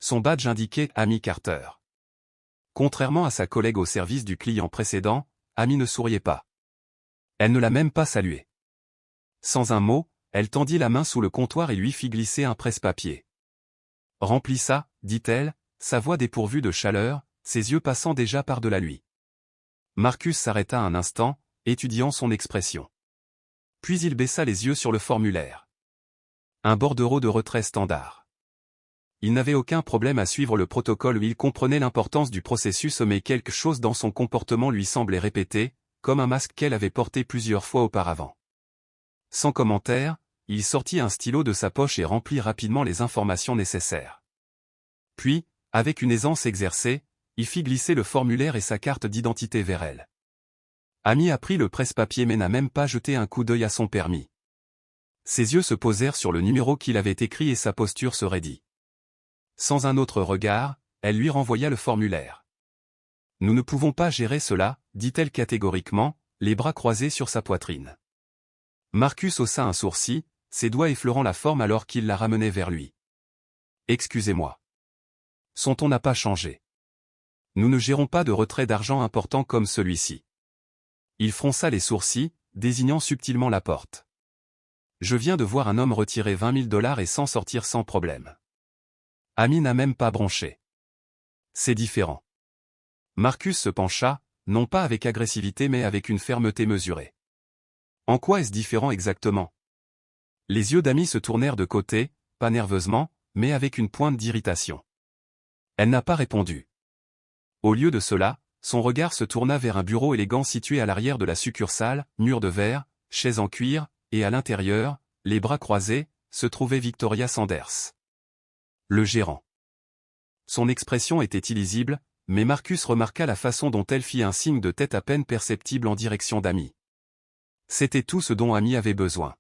Son badge indiquait « Amy Carter ». Contrairement à sa collègue au service du client précédent, Amy ne souriait pas. Elle ne l'a même pas salué. Sans un mot, elle tendit la main sous le comptoir et lui fit glisser un presse-papier. « Remplis ça, dit-elle, sa voix dépourvue de chaleur, ses yeux passant déjà par-delà lui. Marcus s'arrêta un instant, étudiant son expression. Puis il baissa les yeux sur le formulaire. Un bordereau de retrait standard. Il n'avait aucun problème à suivre le protocole, il comprenait l'importance du processus, mais quelque chose dans son comportement lui semblait répété, comme un masque qu'elle avait porté plusieurs fois auparavant. Sans commentaire, il sortit un stylo de sa poche et remplit rapidement les informations nécessaires. Puis, avec une aisance exercée, il fit glisser le formulaire et sa carte d'identité vers elle. Amy a pris le presse-papier mais n'a même pas jeté un coup d'œil à son permis. Ses yeux se posèrent sur le numéro qu'il avait écrit et sa posture se raidit. Sans un autre regard, elle lui renvoya le formulaire. « Nous ne pouvons pas gérer cela, dit-elle catégoriquement, les bras croisés sur sa poitrine. Marcus haussa un sourcil, ses doigts effleurant la forme alors qu'il la ramenait vers lui. « Excusez-moi. Son ton n'a pas changé. Nous ne gérons pas de retrait d'argent important comme celui-ci. » Il fronça les sourcils, désignant subtilement la porte. « Je viens de voir un homme retirer 20 000 $ et s'en sortir sans problème. » Amy n'a même pas bronché. C'est différent. Marcus se pencha, non pas avec agressivité mais avec une fermeté mesurée. En quoi est-ce différent exactement? Les yeux d'Amy se tournèrent de côté, pas nerveusement, mais avec une pointe d'irritation. Elle n'a pas répondu. Au lieu de cela, son regard se tourna vers un bureau élégant situé à l'arrière de la succursale, mur de verre, chaise en cuir, et à l'intérieur, les bras croisés, se trouvait Victoria Sanders. Le gérant. Son expression était illisible, mais Marcus remarqua la façon dont elle fit un signe de tête à peine perceptible en direction d'Amy. C'était tout ce dont Amy avait besoin.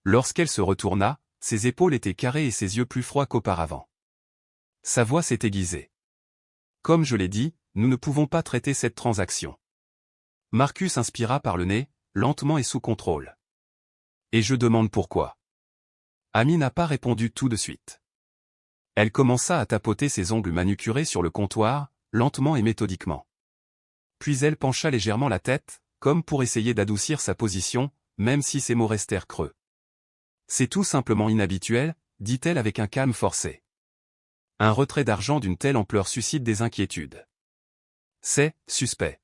Lorsqu'elle se retourna, ses épaules étaient carrées et ses yeux plus froids qu'auparavant. Sa voix s'est aiguisée. Comme je l'ai dit, nous ne pouvons pas traiter cette transaction. Marcus inspira par le nez, lentement et sous contrôle. Et je demande pourquoi. Amy n'a pas répondu tout de suite. Elle commença à tapoter ses ongles manucurés sur le comptoir, lentement et méthodiquement. Puis elle pencha légèrement la tête, comme pour essayer d'adoucir sa position, même si ses mots restèrent creux. C'est tout simplement inhabituel, dit-elle avec un calme forcé. Un retrait d'argent d'une telle ampleur suscite des inquiétudes. C'est suspect.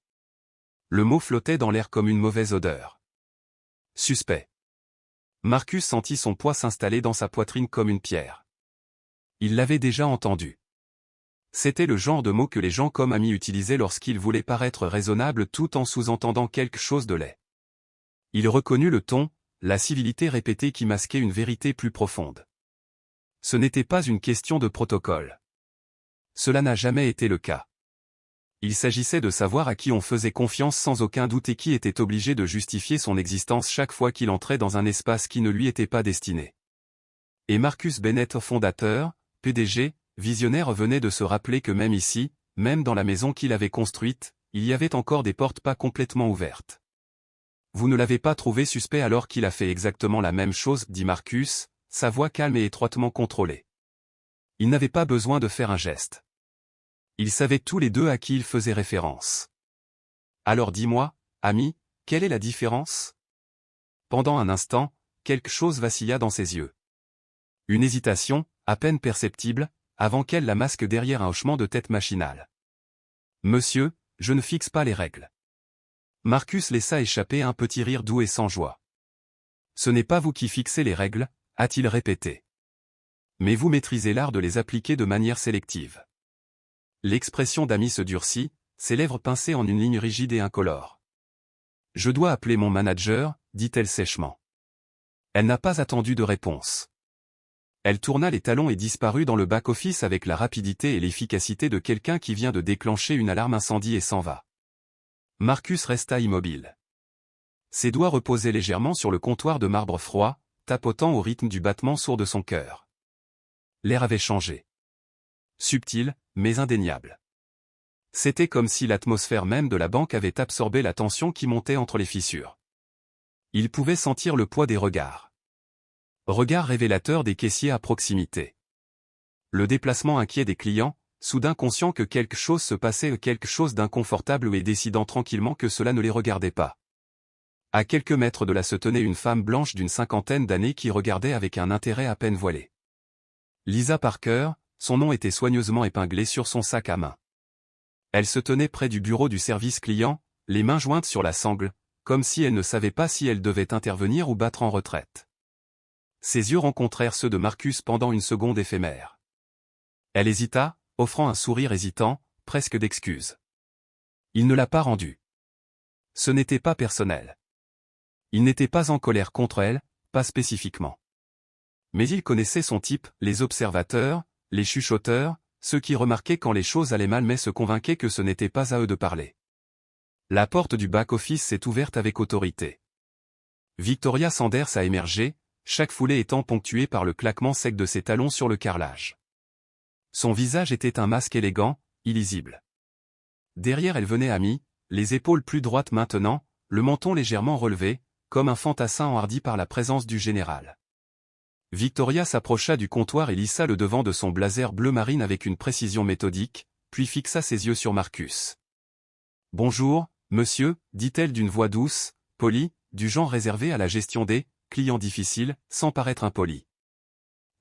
Le mot flottait dans l'air comme une mauvaise odeur. Suspect. Marcus sentit son poids s'installer dans sa poitrine comme une pierre. Il l'avait déjà entendu. C'était le genre de mot que les gens comme Amy utilisaient lorsqu'ils voulaient paraître raisonnables tout en sous-entendant quelque chose de laid. Il reconnut le ton, la civilité répétée qui masquait une vérité plus profonde. Ce n'était pas une question de protocole. Cela n'a jamais été le cas. Il s'agissait de savoir à qui on faisait confiance sans aucun doute et qui était obligé de justifier son existence chaque fois qu'il entrait dans un espace qui ne lui était pas destiné. Et Marcus Bennett, fondateur, PDG, visionnaire, venait de se rappeler que même ici, même dans la maison qu'il avait construite, il y avait encore des portes pas complètement ouvertes. Vous ne l'avez pas trouvé suspect alors qu'il a fait exactement la même chose, dit Marcus, sa voix calme et étroitement contrôlée. Il n'avait pas besoin de faire un geste. Ils savaient tous les deux à qui il faisait référence. Alors dis-moi, Amy, quelle est la différence? Pendant un instant, quelque chose vacilla dans ses yeux. Une hésitation, à peine perceptible, avant qu'elle la masque derrière un hochement de tête machinal. Monsieur, je ne fixe pas les règles. Marcus laissa échapper un petit rire doux et sans joie. Ce n'est pas vous qui fixez les règles, a-t-il répété. Mais vous maîtrisez l'art de les appliquer de manière sélective. L'expression d'Amy se durcit, ses lèvres pincées en une ligne rigide et incolore. Je dois appeler mon manager, dit-elle sèchement. Elle n'a pas attendu de réponse. Elle tourna les talons et disparut dans le back-office avec la rapidité et l'efficacité de quelqu'un qui vient de déclencher une alarme incendie et s'en va. Marcus resta immobile. Ses doigts reposaient légèrement sur le comptoir de marbre froid, tapotant au rythme du battement sourd de son cœur. L'air avait changé. Subtil, mais indéniable. C'était comme si l'atmosphère même de la banque avait absorbé la tension qui montait entre les fissures. Il pouvait sentir le poids des regards. Regards révélateurs des caissiers à proximité. Le déplacement inquiet des clients, soudain conscients que quelque chose se passait, quelque chose d'inconfortable et décidant tranquillement que cela ne les regardait pas. À quelques mètres de là se tenait une femme blanche d'une 50aine d'années qui regardait avec un intérêt à peine voilé. Lisa Parker, son nom était soigneusement épinglé sur son sac à main. Elle se tenait près du bureau du service client, les mains jointes sur la sangle, comme si elle ne savait pas si elle devait intervenir ou battre en retraite. Ses yeux rencontrèrent ceux de Marcus pendant une seconde éphémère. Elle hésita, offrant un sourire hésitant, presque d'excuse. Il ne l'a pas rendu. Ce n'était pas personnel. Il n'était pas en colère contre elle, pas spécifiquement. Mais il connaissait son type, les observateurs, les chuchoteurs, ceux qui remarquaient quand les choses allaient mal mais se convainquaient que ce n'était pas à eux de parler. La porte du back-office s'est ouverte avec autorité. Victoria Sanders a émergé, chaque foulée étant ponctuée par le claquement sec de ses talons sur le carrelage. Son visage était un masque élégant, illisible. Derrière elle venait Amy, les épaules plus droites maintenant, le menton légèrement relevé, comme un fantassin enhardi par la présence du général. Victoria s'approcha du comptoir et lissa le devant de son blazer bleu marine avec une précision méthodique, puis fixa ses yeux sur Marcus. « Bonjour, monsieur, dit-elle d'une voix douce, polie, du genre réservé à la gestion des clients difficiles, sans paraître impolie.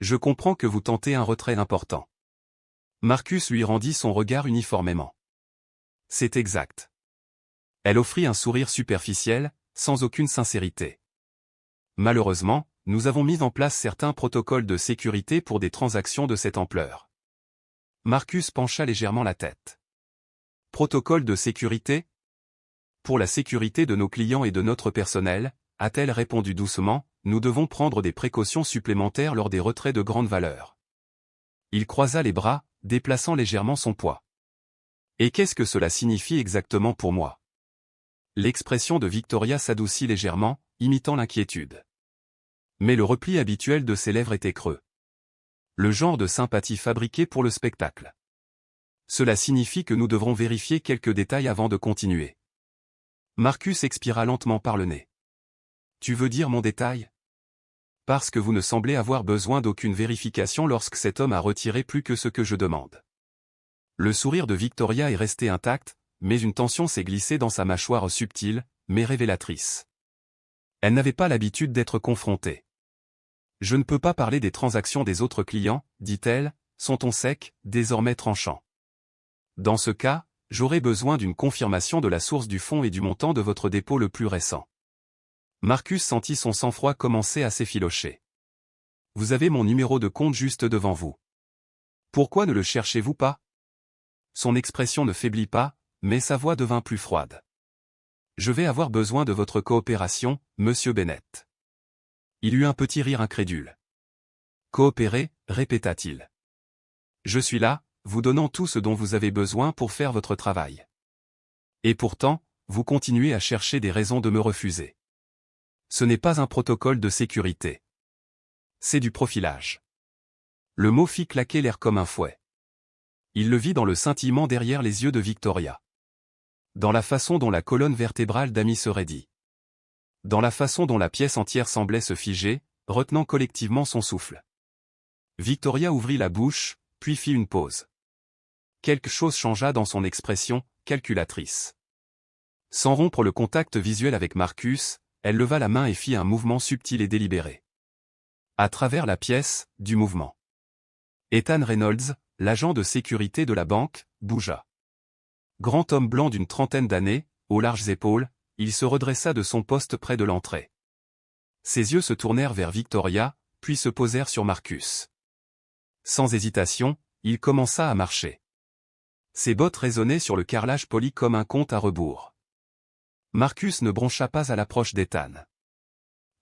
Je comprends que vous tentez un retrait important. » Marcus lui rendit son regard uniformément. C'est exact. Elle offrit un sourire superficiel, sans aucune sincérité. Malheureusement, nous avons mis en place certains protocoles de sécurité pour des transactions de cette ampleur. Marcus pencha légèrement la tête. Protocole de sécurité ? Pour la sécurité de nos clients et de notre personnel, a-t-elle répondu doucement, nous devons prendre des précautions supplémentaires lors des retraits de grande valeur. Il croisa les bras, déplaçant légèrement son poids. Et qu'est-ce que cela signifie exactement pour moi ? L'expression de Victoria s'adoucit légèrement, imitant l'inquiétude. Mais le repli habituel de ses lèvres était creux. Le genre de sympathie fabriquée pour le spectacle. Cela signifie que nous devrons vérifier quelques détails avant de continuer. Marcus expira lentement par le nez. Tu veux dire mon détail ? Parce que vous ne semblez avoir besoin d'aucune vérification lorsque cet homme a retiré plus que ce que je demande. Le sourire de Victoria est resté intact, mais une tension s'est glissée dans sa mâchoire subtile, mais révélatrice. Elle n'avait pas l'habitude d'être confrontée. Je ne peux pas parler des transactions des autres clients, dit-elle, son ton sec, désormais tranchant. Dans ce cas, j'aurai besoin d'une confirmation de la source du fonds et du montant de votre dépôt le plus récent. Marcus sentit son sang-froid commencer à s'effilocher. Vous avez mon numéro de compte juste devant vous. Pourquoi ne le cherchez-vous pas ? Son expression ne faiblit pas, mais sa voix devint plus froide. Je vais avoir besoin de votre coopération, monsieur Bennett. Il eut un petit rire incrédule. Coopérer, répéta-t-il. Je suis là, vous donnant tout ce dont vous avez besoin pour faire votre travail. Et pourtant, vous continuez à chercher des raisons de me refuser. Ce n'est pas un protocole de sécurité. C'est du profilage. Le mot fit claquer l'air comme un fouet. Il le vit dans le scintillement derrière les yeux de Victoria. Dans la façon dont la colonne vertébrale d'Amy se raidit. Dans la façon dont la pièce entière semblait se figer, retenant collectivement son souffle. Victoria ouvrit la bouche, puis fit une pause. Quelque chose changea dans son expression, calculatrice. Sans rompre le contact visuel avec Marcus, elle leva la main et fit un mouvement subtil et délibéré. À travers la pièce, du mouvement. Ethan Reynolds, l'agent de sécurité de la banque, bougea. Grand homme blanc d'une trentaine d'années, aux larges épaules, il se redressa de son poste près de l'entrée. Ses yeux se tournèrent vers Victoria, puis se posèrent sur Marcus. Sans hésitation, il commença à marcher. Ses bottes résonnaient sur le carrelage poli comme un compte à rebours. Marcus ne broncha pas à l'approche d'Ethan.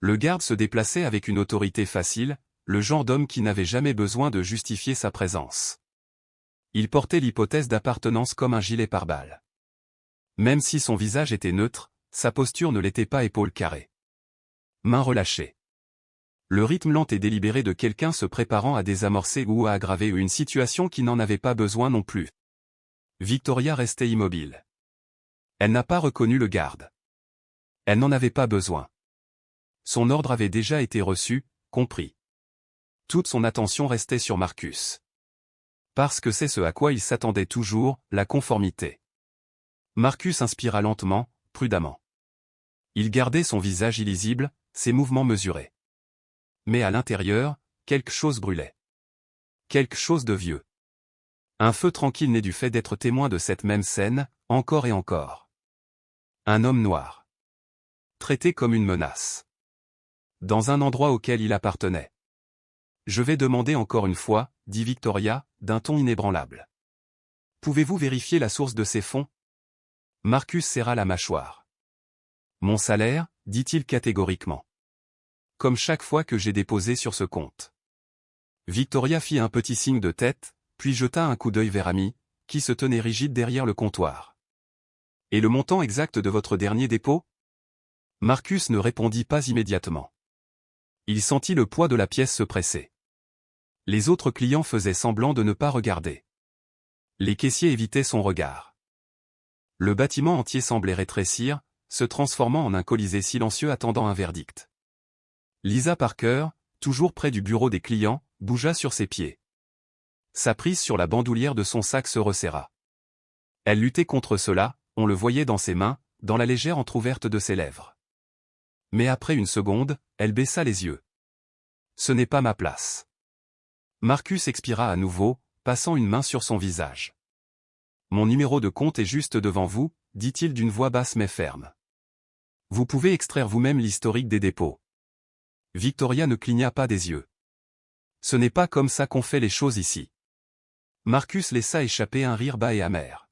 Le garde se déplaçait avec une autorité facile, le genre d'homme qui n'avait jamais besoin de justifier sa présence. Il portait l'hypothèse d'appartenance comme un gilet pare-balles. Même si son visage était neutre, sa posture ne l'était pas épaules carrées. Mains relâchées. Le rythme lent et délibéré de quelqu'un se préparant à désamorcer ou à aggraver une situation qui n'en avait pas besoin non plus. Victoria restait immobile. Elle n'a pas reconnu le garde. Elle n'en avait pas besoin. Son ordre avait déjà été reçu, compris. Toute son attention restait sur Marcus. Parce que c'est ce à quoi il s'attendait toujours, la conformité. Marcus inspira lentement, prudemment. Il gardait son visage illisible, ses mouvements mesurés. Mais à l'intérieur, quelque chose brûlait. Quelque chose de vieux. Un feu tranquille né du fait d'être témoin de cette même scène, encore et encore. Un homme noir. traité comme une menace. Dans un endroit auquel il appartenait. Je vais demander encore une fois, dit Victoria, d'un ton inébranlable. Pouvez-vous vérifier la source de ces fonds? Marcus serra la mâchoire. Mon salaire, dit-il catégoriquement. Comme chaque fois que j'ai déposé sur ce compte. Victoria fit un petit signe de tête, puis jeta un coup d'œil vers Amy, qui se tenait rigide derrière le comptoir. Et le montant exact de votre dernier dépôt? Marcus ne répondit pas immédiatement. Il sentit le poids de la pièce se presser. Les autres clients faisaient semblant de ne pas regarder. Les caissiers évitaient son regard. Le bâtiment entier semblait rétrécir, se transformant en un colisée silencieux attendant un verdict. Lisa Parker, toujours près du bureau des clients, bougea sur ses pieds. Sa prise sur la bandoulière de son sac se resserra. Elle luttait contre cela, on le voyait dans ses mains, dans la légère entr'ouverte de ses lèvres. Mais après une seconde, elle baissa les yeux. Ce n'est pas ma place. Marcus expira à nouveau, passant une main sur son visage. Mon numéro de compte est juste devant vous, dit-il d'une voix basse mais ferme. Vous pouvez extraire vous-même l'historique des dépôts. Victoria ne cligna pas des yeux. Ce n'est pas comme ça qu'on fait les choses ici. Marcus laissa échapper un rire bas et amer.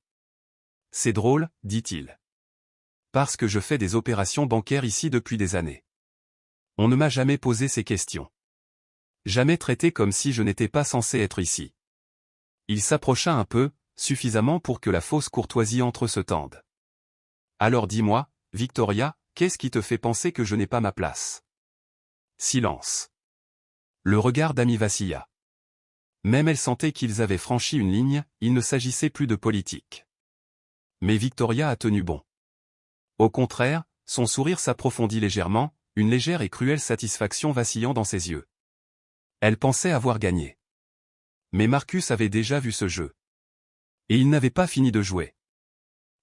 C'est drôle, dit-il. Parce que je fais des opérations bancaires ici depuis des années. On ne m'a jamais posé ces questions. Jamais traité comme si je n'étais pas censé être ici. Il s'approcha un peu, suffisamment pour que la fausse courtoisie entre se tende. Alors dis-moi, Victoria, qu'est-ce qui te fait penser que je n'ai pas ma place? Silence. Le regard d'Amy vacilla. Même elle sentait qu'ils avaient franchi une ligne, il ne s'agissait plus de politique. Mais Victoria a tenu bon. Au contraire, son sourire s'approfondit légèrement, une légère et cruelle satisfaction vacillant dans ses yeux. Elle pensait avoir gagné. Mais Marcus avait déjà vu ce jeu. Et il n'avait pas fini de jouer.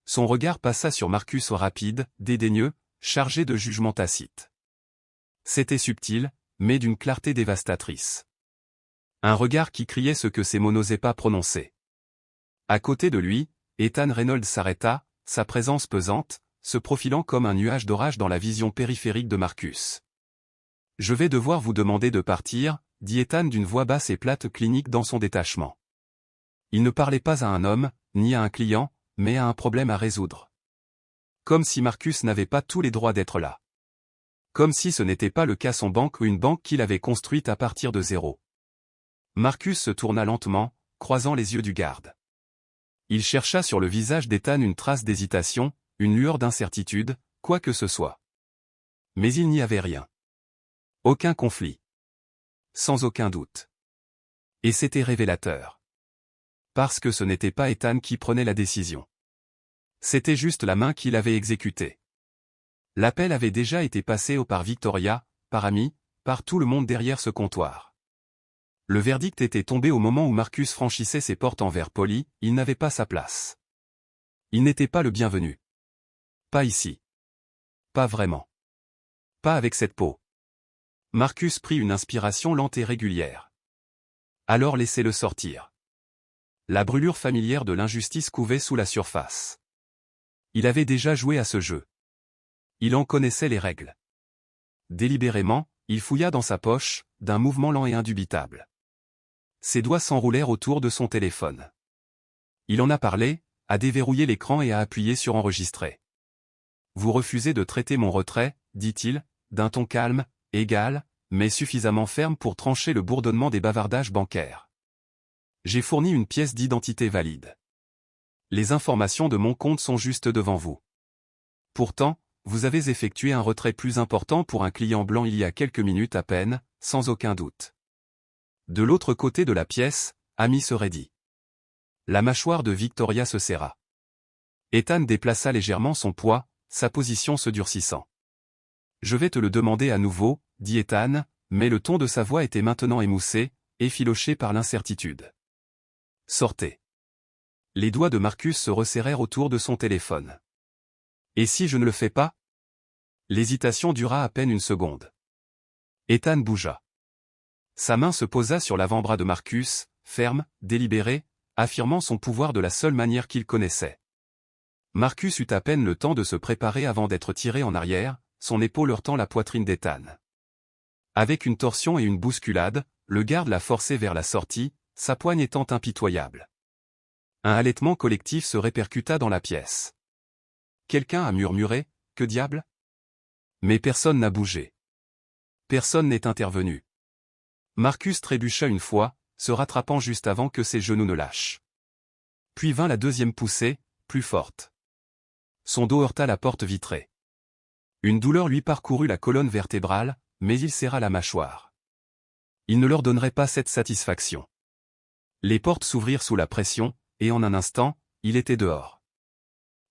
Son regard passa sur Marcus rapide, dédaigneux, chargé de jugement tacite. C'était subtil, mais d'une clarté dévastatrice. Un regard qui criait ce que ses mots n'osaient pas prononcer. À côté de lui, Ethan Reynolds s'arrêta, sa présence pesante, se profilant comme un nuage d'orage dans la vision périphérique de Marcus. « Je vais devoir vous demander de partir », dit Ethan d'une voix basse et plate clinique dans son détachement. Il ne parlait pas à un homme, ni à un client, mais à un problème à résoudre. Comme si Marcus n'avait pas tous les droits d'être là. Comme si ce n'était pas le cas son banque ou une banque qu'il avait construite à partir de zéro. Marcus se tourna lentement, croisant les yeux du garde. Il chercha sur le visage d'Ethan une trace d'hésitation, une lueur d'incertitude, quoi que ce soit. Mais il n'y avait rien. Aucun conflit. Sans aucun doute. Et c'était révélateur. Parce que ce n'était pas Ethan qui prenait la décision. C'était juste la main qui l'avait exécutée. L'appel avait déjà été passé par Victoria, par Amy, par tout le monde derrière ce comptoir. Le verdict était tombé au moment où Marcus franchissait ses portes en verre poli, il n'avait pas sa place. Il n'était pas le bienvenu. Pas ici. Pas vraiment. Pas avec cette peau. Marcus prit une inspiration lente et régulière. Alors laissez-le sortir. La brûlure familière de l'injustice couvait sous la surface. Il avait déjà joué à ce jeu. Il en connaissait les règles. Délibérément, il fouilla dans sa poche, d'un mouvement lent et indubitable. Ses doigts s'enroulèrent autour de son téléphone. Il en a parlé, a déverrouillé l'écran et a appuyé sur enregistrer. Vous refusez de traiter mon retrait, dit-il, d'un ton calme, égal, mais suffisamment ferme pour trancher le bourdonnement des bavardages bancaires. J'ai fourni une pièce d'identité valide. Les informations de mon compte sont juste devant vous. Pourtant, vous avez effectué un retrait plus important pour un client blanc il y a quelques minutes à peine, sans aucun doute. De l'autre côté de la pièce, Amy se raidit. La mâchoire de Victoria se serra. Ethan déplaça légèrement son poids, sa position se durcissant. Je vais te le demander à nouveau, dit Ethan, mais le ton de sa voix était maintenant émoussé, effiloché par l'incertitude. Sortez. Les doigts de Marcus se resserrèrent autour de son téléphone. Et si je ne le fais pas? L'hésitation dura à peine une seconde. Ethan bougea. Sa main se posa sur l'avant-bras de Marcus, ferme, délibéré, affirmant son pouvoir de la seule manière qu'il connaissait. Marcus eut à peine le temps de se préparer avant d'être tiré en arrière, son épaule heurtant la poitrine d'Ethan. Avec une torsion et une bousculade, le garde l'a forcé vers la sortie, sa poigne étant impitoyable. Un halètement collectif se répercuta dans la pièce. Quelqu'un a murmuré « Que diable ?» Mais personne n'a bougé. Personne n'est intervenu. Marcus trébucha une fois, se rattrapant juste avant que ses genoux ne lâchent. Puis vint la deuxième poussée, plus forte. Son dos heurta la porte vitrée. Une douleur lui parcourut la colonne vertébrale, mais il serra la mâchoire. Il ne leur donnerait pas cette satisfaction. Les portes s'ouvrirent sous la pression, et en un instant, il était dehors.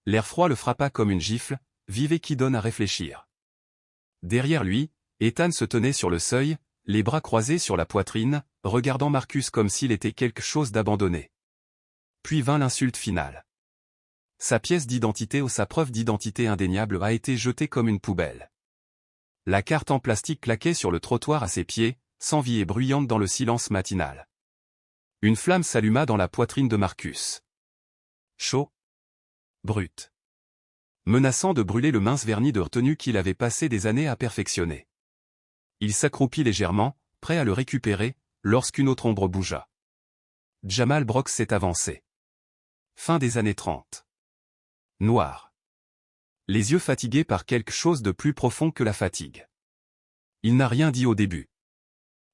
L'air froid le frappa comme une gifle, vive et qui donne à réfléchir. Derrière lui, Ethan se tenait sur le seuil, les bras croisés sur la poitrine, regardant Marcus comme s'il était quelque chose d'abandonné. Puis vint l'insulte finale. Sa pièce d'identité ou sa preuve d'identité indéniable a été jetée comme une poubelle. La carte en plastique claquait sur le trottoir à ses pieds, sans vie et bruyante dans le silence matinal. Une flamme s'alluma dans la poitrine de Marcus. Chaud. Brut. Menaçant de brûler le mince vernis de retenue qu'il avait passé des années à perfectionner. Il s'accroupit légèrement, prêt à le récupérer, lorsqu'une autre ombre bougea. Jamal Brooks s'est avancé. Fin des années 30. Noir. Les yeux fatigués par quelque chose de plus profond que la fatigue. Il n'a rien dit au début.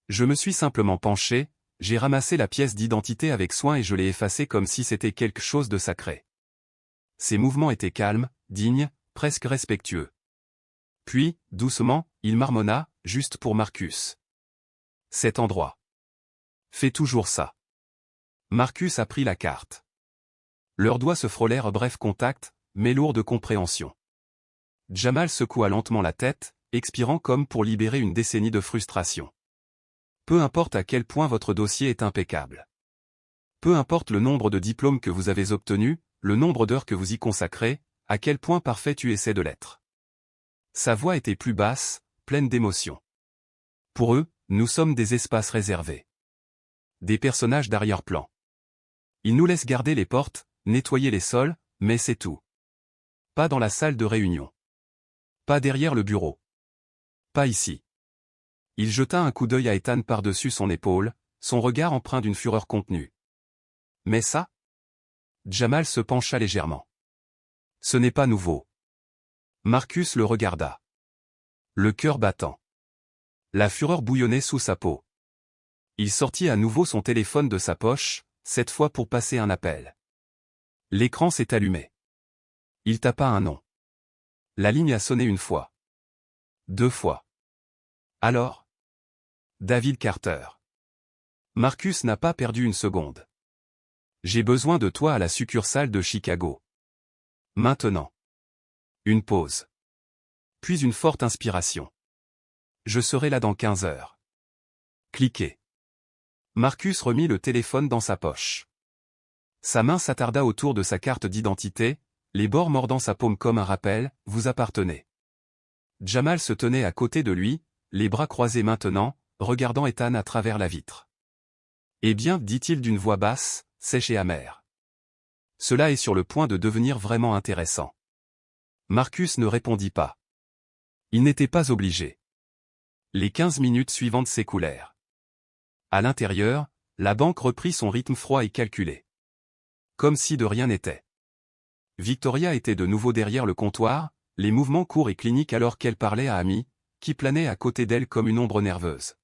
Je me suis simplement penché, j'ai ramassé la pièce d'identité avec soin et je l'ai effacée comme si c'était quelque chose de sacré. Ses mouvements étaient calmes, dignes, presque respectueux. Puis, doucement, il marmonna, juste pour Marcus. Cet endroit. Fais toujours ça. Marcus a pris la carte. Leurs doigts se frôlèrent à bref contact, mais lourds de compréhension. Jamal secoua lentement la tête, expirant comme pour libérer une décennie de frustration. Peu importe à quel point votre dossier est impeccable. Peu importe le nombre de diplômes que vous avez obtenus, le nombre d'heures que vous y consacrez, à quel point parfait tu essaies de l'être. Sa voix était plus basse, pleine d'émotion. Pour eux, nous sommes des espaces réservés. Des personnages d'arrière-plan. Ils nous laissent garder les portes, nettoyer les sols, mais c'est tout. Pas dans la salle de réunion. Pas derrière le bureau. Pas ici. Il jeta un coup d'œil à Ethan par-dessus son épaule, son regard empreint d'une fureur contenue. Mais ça? Jamal se pencha légèrement. Ce n'est pas nouveau. Marcus le regarda. Le cœur battant. La fureur bouillonnait sous sa peau. Il sortit à nouveau son téléphone de sa poche, cette fois pour passer un appel. L'écran s'est allumé. Il tapa un nom. La ligne a sonné une fois. 2 fois. Alors? David Carter. Marcus n'a pas perdu une seconde. J'ai besoin de toi à la succursale de Chicago. Maintenant. Une pause. Puis une forte inspiration. Je serai là dans 15 heures. Cliquez. Marcus remit le téléphone dans sa poche. Sa main s'attarda autour de sa carte d'identité, les bords mordant sa paume comme un rappel, vous appartenez. Jamal se tenait à côté de lui, les bras croisés maintenant, regardant Ethan à travers la vitre. Eh bien, dit-il d'une voix basse, sèche et amère. Cela est sur le point de devenir vraiment intéressant. Marcus ne répondit pas. Il n'était pas obligé. Les 15 minutes suivantes s'écoulèrent. À l'intérieur, la banque reprit son rythme froid et calculé. Comme si de rien n'était. Victoria était de nouveau derrière le comptoir, les mouvements courts et cliniques alors qu'elle parlait à Amy, qui planait à côté d'elle comme une ombre nerveuse.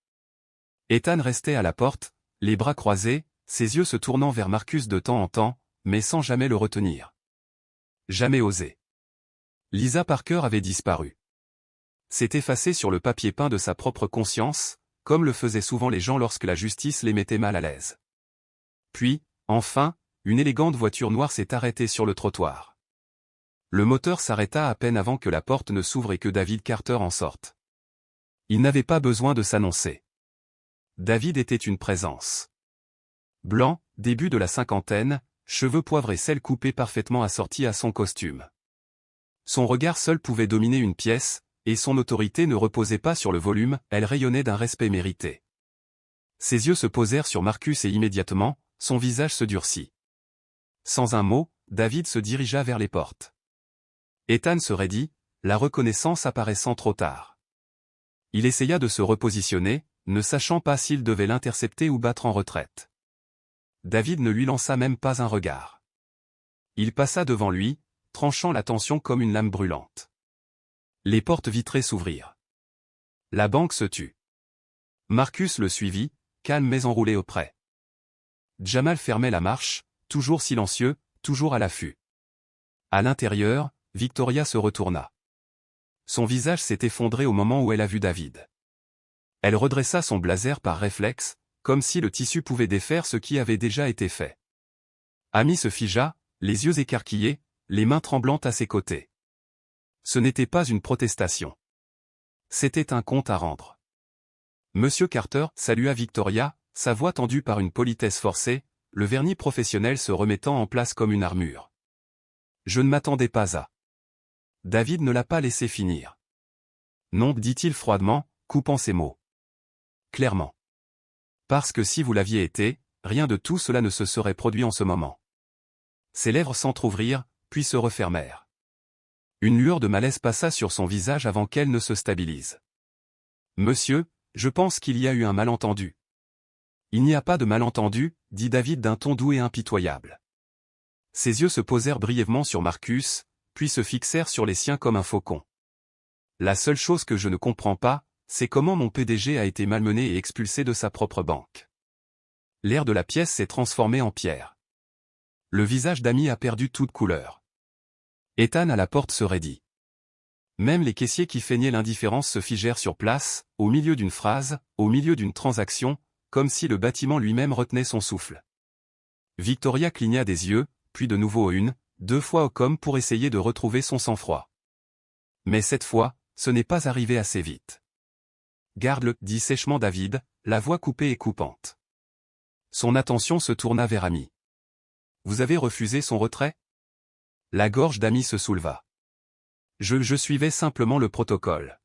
Ethan restait à la porte, les bras croisés, ses yeux se tournant vers Marcus de temps en temps, mais sans jamais le retenir. Jamais osé. Lisa Parker avait disparu. S'est effacée sur le papier peint de sa propre conscience, comme le faisaient souvent les gens lorsque la justice les mettait mal à l'aise. Puis, enfin, une élégante voiture noire s'est arrêtée sur le trottoir. Le moteur s'arrêta à peine avant que la porte ne s'ouvre et que David Carter en sorte. Il n'avait pas besoin de s'annoncer. David était une présence. Blanc, début de la cinquantaine, cheveux poivrés sel coupés parfaitement assortis à son costume. Son regard seul pouvait dominer une pièce, et son autorité ne reposait pas sur le volume, elle rayonnait d'un respect mérité. Ses yeux se posèrent sur Marcus et immédiatement, son visage se durcit. Sans un mot, David se dirigea vers les portes. Ethan se raidit, la reconnaissance apparaissant trop tard. Il essaya de se repositionner, ne sachant pas s'il devait l'intercepter ou battre en retraite. David ne lui lança même pas un regard. Il passa devant lui, tranchant la tension comme une lame brûlante. Les portes vitrées s'ouvrirent. La banque se tut. Marcus le suivit, calme mais enroulé auprès. Jamal fermait la marche, toujours silencieux, toujours à l'affût. À l'intérieur, Victoria se retourna. Son visage s'est effondré au moment où elle a vu David. Elle redressa son blazer par réflexe, comme si le tissu pouvait défaire ce qui avait déjà été fait. Amy se figea, les yeux écarquillés, les mains tremblantes à ses côtés. Ce n'était pas une protestation. C'était un compte à rendre. Monsieur Carter salua Victoria, sa voix tendue par une politesse forcée, le vernis professionnel se remettant en place comme une armure. Je ne m'attendais pas à. David ne l'a pas laissé finir. Non, dit-il froidement, coupant ses mots. Clairement. Parce que si vous l'aviez été, rien de tout cela ne se serait produit en ce moment. Ses lèvres s'entr'ouvrirent, puis se refermèrent. Une lueur de malaise passa sur son visage avant qu'elle ne se stabilise. Monsieur, je pense qu'il y a eu un malentendu. Il n'y a pas de malentendu, dit David d'un ton doux et impitoyable. Ses yeux se posèrent brièvement sur Marcus, puis se fixèrent sur les siens comme un faucon. La seule chose que je ne comprends pas, c'est comment mon PDG a été malmené et expulsé de sa propre banque. L'air de la pièce s'est transformé en pierre. Le visage d'Amy a perdu toute couleur. Ethan à la porte se raidit. Même les caissiers qui feignaient l'indifférence se figèrent sur place, au milieu d'une phrase, au milieu d'une transaction, comme si le bâtiment lui-même retenait son souffle. Victoria cligna des yeux, puis de nouveau une, deux fois comme pour essayer de retrouver son sang-froid. Mais cette fois, ce n'est pas arrivé assez vite. Garde-le, dit sèchement David, la voix coupée et coupante. Son attention se tourna vers Amy. Vous avez refusé son retrait? La gorge d'Amy se souleva. Je suivais simplement le protocole.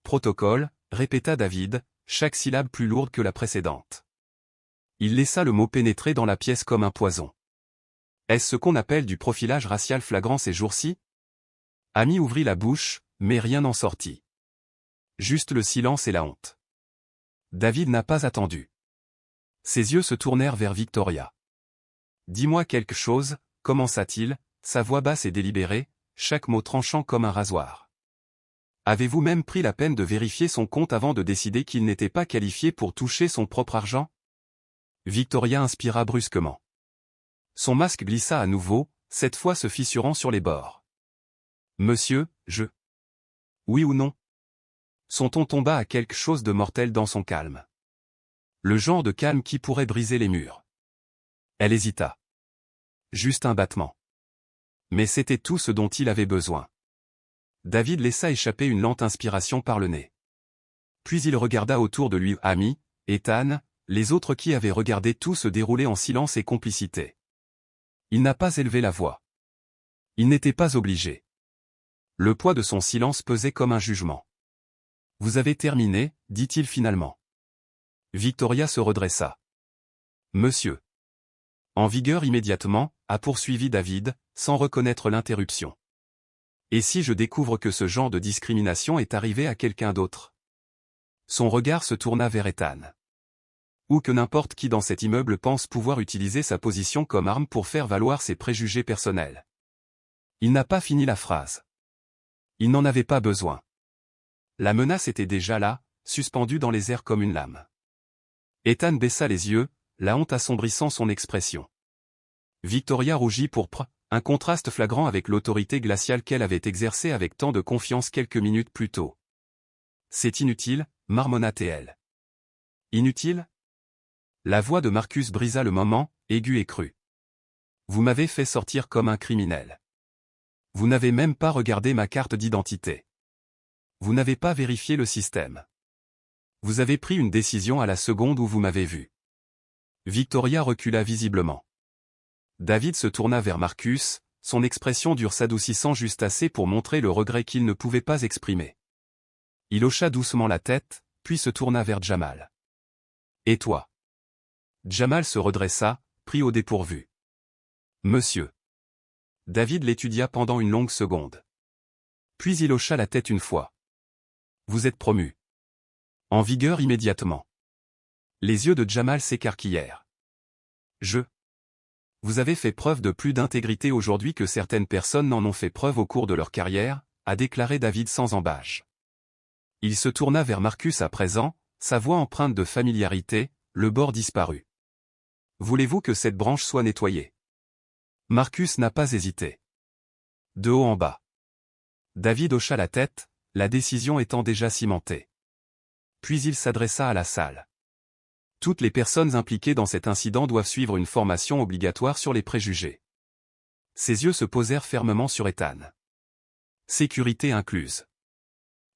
Protocole, répéta David, chaque syllabe plus lourde que la précédente. Il laissa le mot pénétrer dans la pièce comme un poison. Est-ce ce qu'on appelle du profilage racial flagrant ces jours-ci? Amy ouvrit la bouche, mais rien n'en sortit. Juste le silence et la honte. David n'a pas attendu. Ses yeux se tournèrent vers Victoria. Dis-moi quelque chose, commença-t-il, sa voix basse et délibérée, chaque mot tranchant comme un rasoir. Avez-vous même pris la peine de vérifier son compte avant de décider qu'il n'était pas qualifié pour toucher son propre argent? Victoria inspira brusquement. Son masque glissa à nouveau, cette fois se fissurant sur les bords. Monsieur, je... Oui ou non? Son ton tomba à quelque chose de mortel dans son calme. Le genre de calme qui pourrait briser les murs. Elle hésita. Juste un battement. Mais c'était tout ce dont il avait besoin. David laissa échapper une lente inspiration par le nez. Puis il regarda autour de lui Amy, Ethan, les autres qui avaient regardé tout se dérouler en silence et complicité. Il n'a pas élevé la voix. Il n'était pas obligé. Le poids de son silence pesait comme un jugement. Vous avez terminé, dit-il finalement. Victoria se redressa. Monsieur. En vigueur immédiatement, a poursuivi David, sans reconnaître l'interruption. Et si je découvre que ce genre de discrimination est arrivé à quelqu'un d'autre? Son regard se tourna vers Ethan. Ou que n'importe qui dans cet immeuble pense pouvoir utiliser sa position comme arme pour faire valoir ses préjugés personnels. Il n'a pas fini la phrase. Il n'en avait pas besoin. La menace était déjà là, suspendue dans les airs comme une lame. Ethan baissa les yeux, la honte assombrissant son expression. Victoria rougit pourpre, un contraste flagrant avec l'autorité glaciale qu'elle avait exercée avec tant de confiance quelques minutes plus tôt. C'est inutile, marmonna-t-elle. Inutile? La voix de Marcus brisa le moment, aiguë et crue. Vous m'avez fait sortir comme un criminel. Vous n'avez même pas regardé ma carte d'identité. Vous n'avez pas vérifié le système. Vous avez pris une décision à la seconde où vous m'avez vu. Victoria recula visiblement. David se tourna vers Marcus, son expression dure s'adoucissant juste assez pour montrer le regret qu'il ne pouvait pas exprimer. Il hocha doucement la tête, puis se tourna vers Jamal. Et toi? Jamal se redressa, pris au dépourvu. Monsieur. David l'étudia pendant une longue seconde. Puis il hocha la tête une fois. Vous êtes promu. En vigueur immédiatement. Les yeux de Jamal s'écarquillèrent. Vous avez fait preuve de plus d'intégrité aujourd'hui que certaines personnes n'en ont fait preuve au cours de leur carrière, a déclaré David sans ambages. Il se tourna vers Marcus à présent, sa voix empreinte de familiarité, le bord disparu. Voulez-vous que cette branche soit nettoyée? Marcus n'a pas hésité. De haut en bas. David hocha la tête, la décision étant déjà cimentée. Puis il s'adressa à la salle. Toutes les personnes impliquées dans cet incident doivent suivre une formation obligatoire sur les préjugés. Ses yeux se posèrent fermement sur Ethan. Sécurité incluse.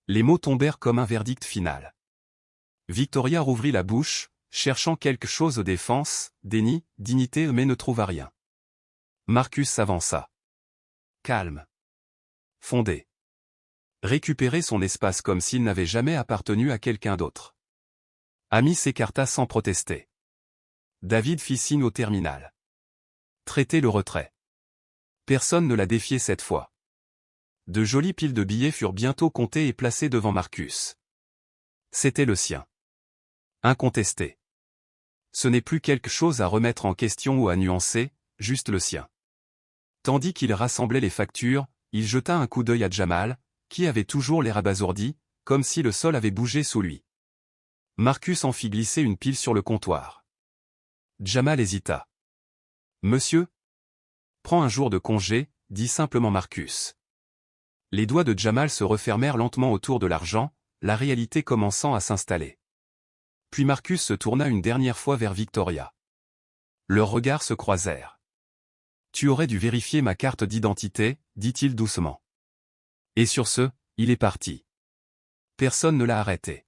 Les mots tombèrent comme un verdict final. Victoria rouvrit la bouche, cherchant quelque chose aux défenses, déni, dignité mais ne trouva rien. Marcus s'avança. Calme. Fondé. Récupérer son espace comme s'il n'avait jamais appartenu à quelqu'un d'autre. Amy s'écarta sans protester. David fit signe au terminal. Traiter le retrait. Personne ne l'a défié cette fois. De jolies piles de billets furent bientôt comptées et placées devant Marcus. C'était le sien. Incontesté. Ce n'est plus quelque chose à remettre en question ou à nuancer, juste le sien. Tandis qu'il rassemblait les factures, il jeta un coup d'œil à Jamal, qui avait toujours l'air abasourdi, comme si le sol avait bougé sous lui. Marcus en fit glisser une pile sur le comptoir. Jamal hésita. « Monsieur ?» ?»« Prends un jour de congé, » dit simplement Marcus. Les doigts de Jamal se refermèrent lentement autour de l'argent, la réalité commençant à s'installer. Puis Marcus se tourna une dernière fois vers Victoria. Leurs regards se croisèrent. « Tu aurais dû vérifier ma carte d'identité, » dit-il doucement. Et sur ce, il est parti. Personne ne l'a arrêté.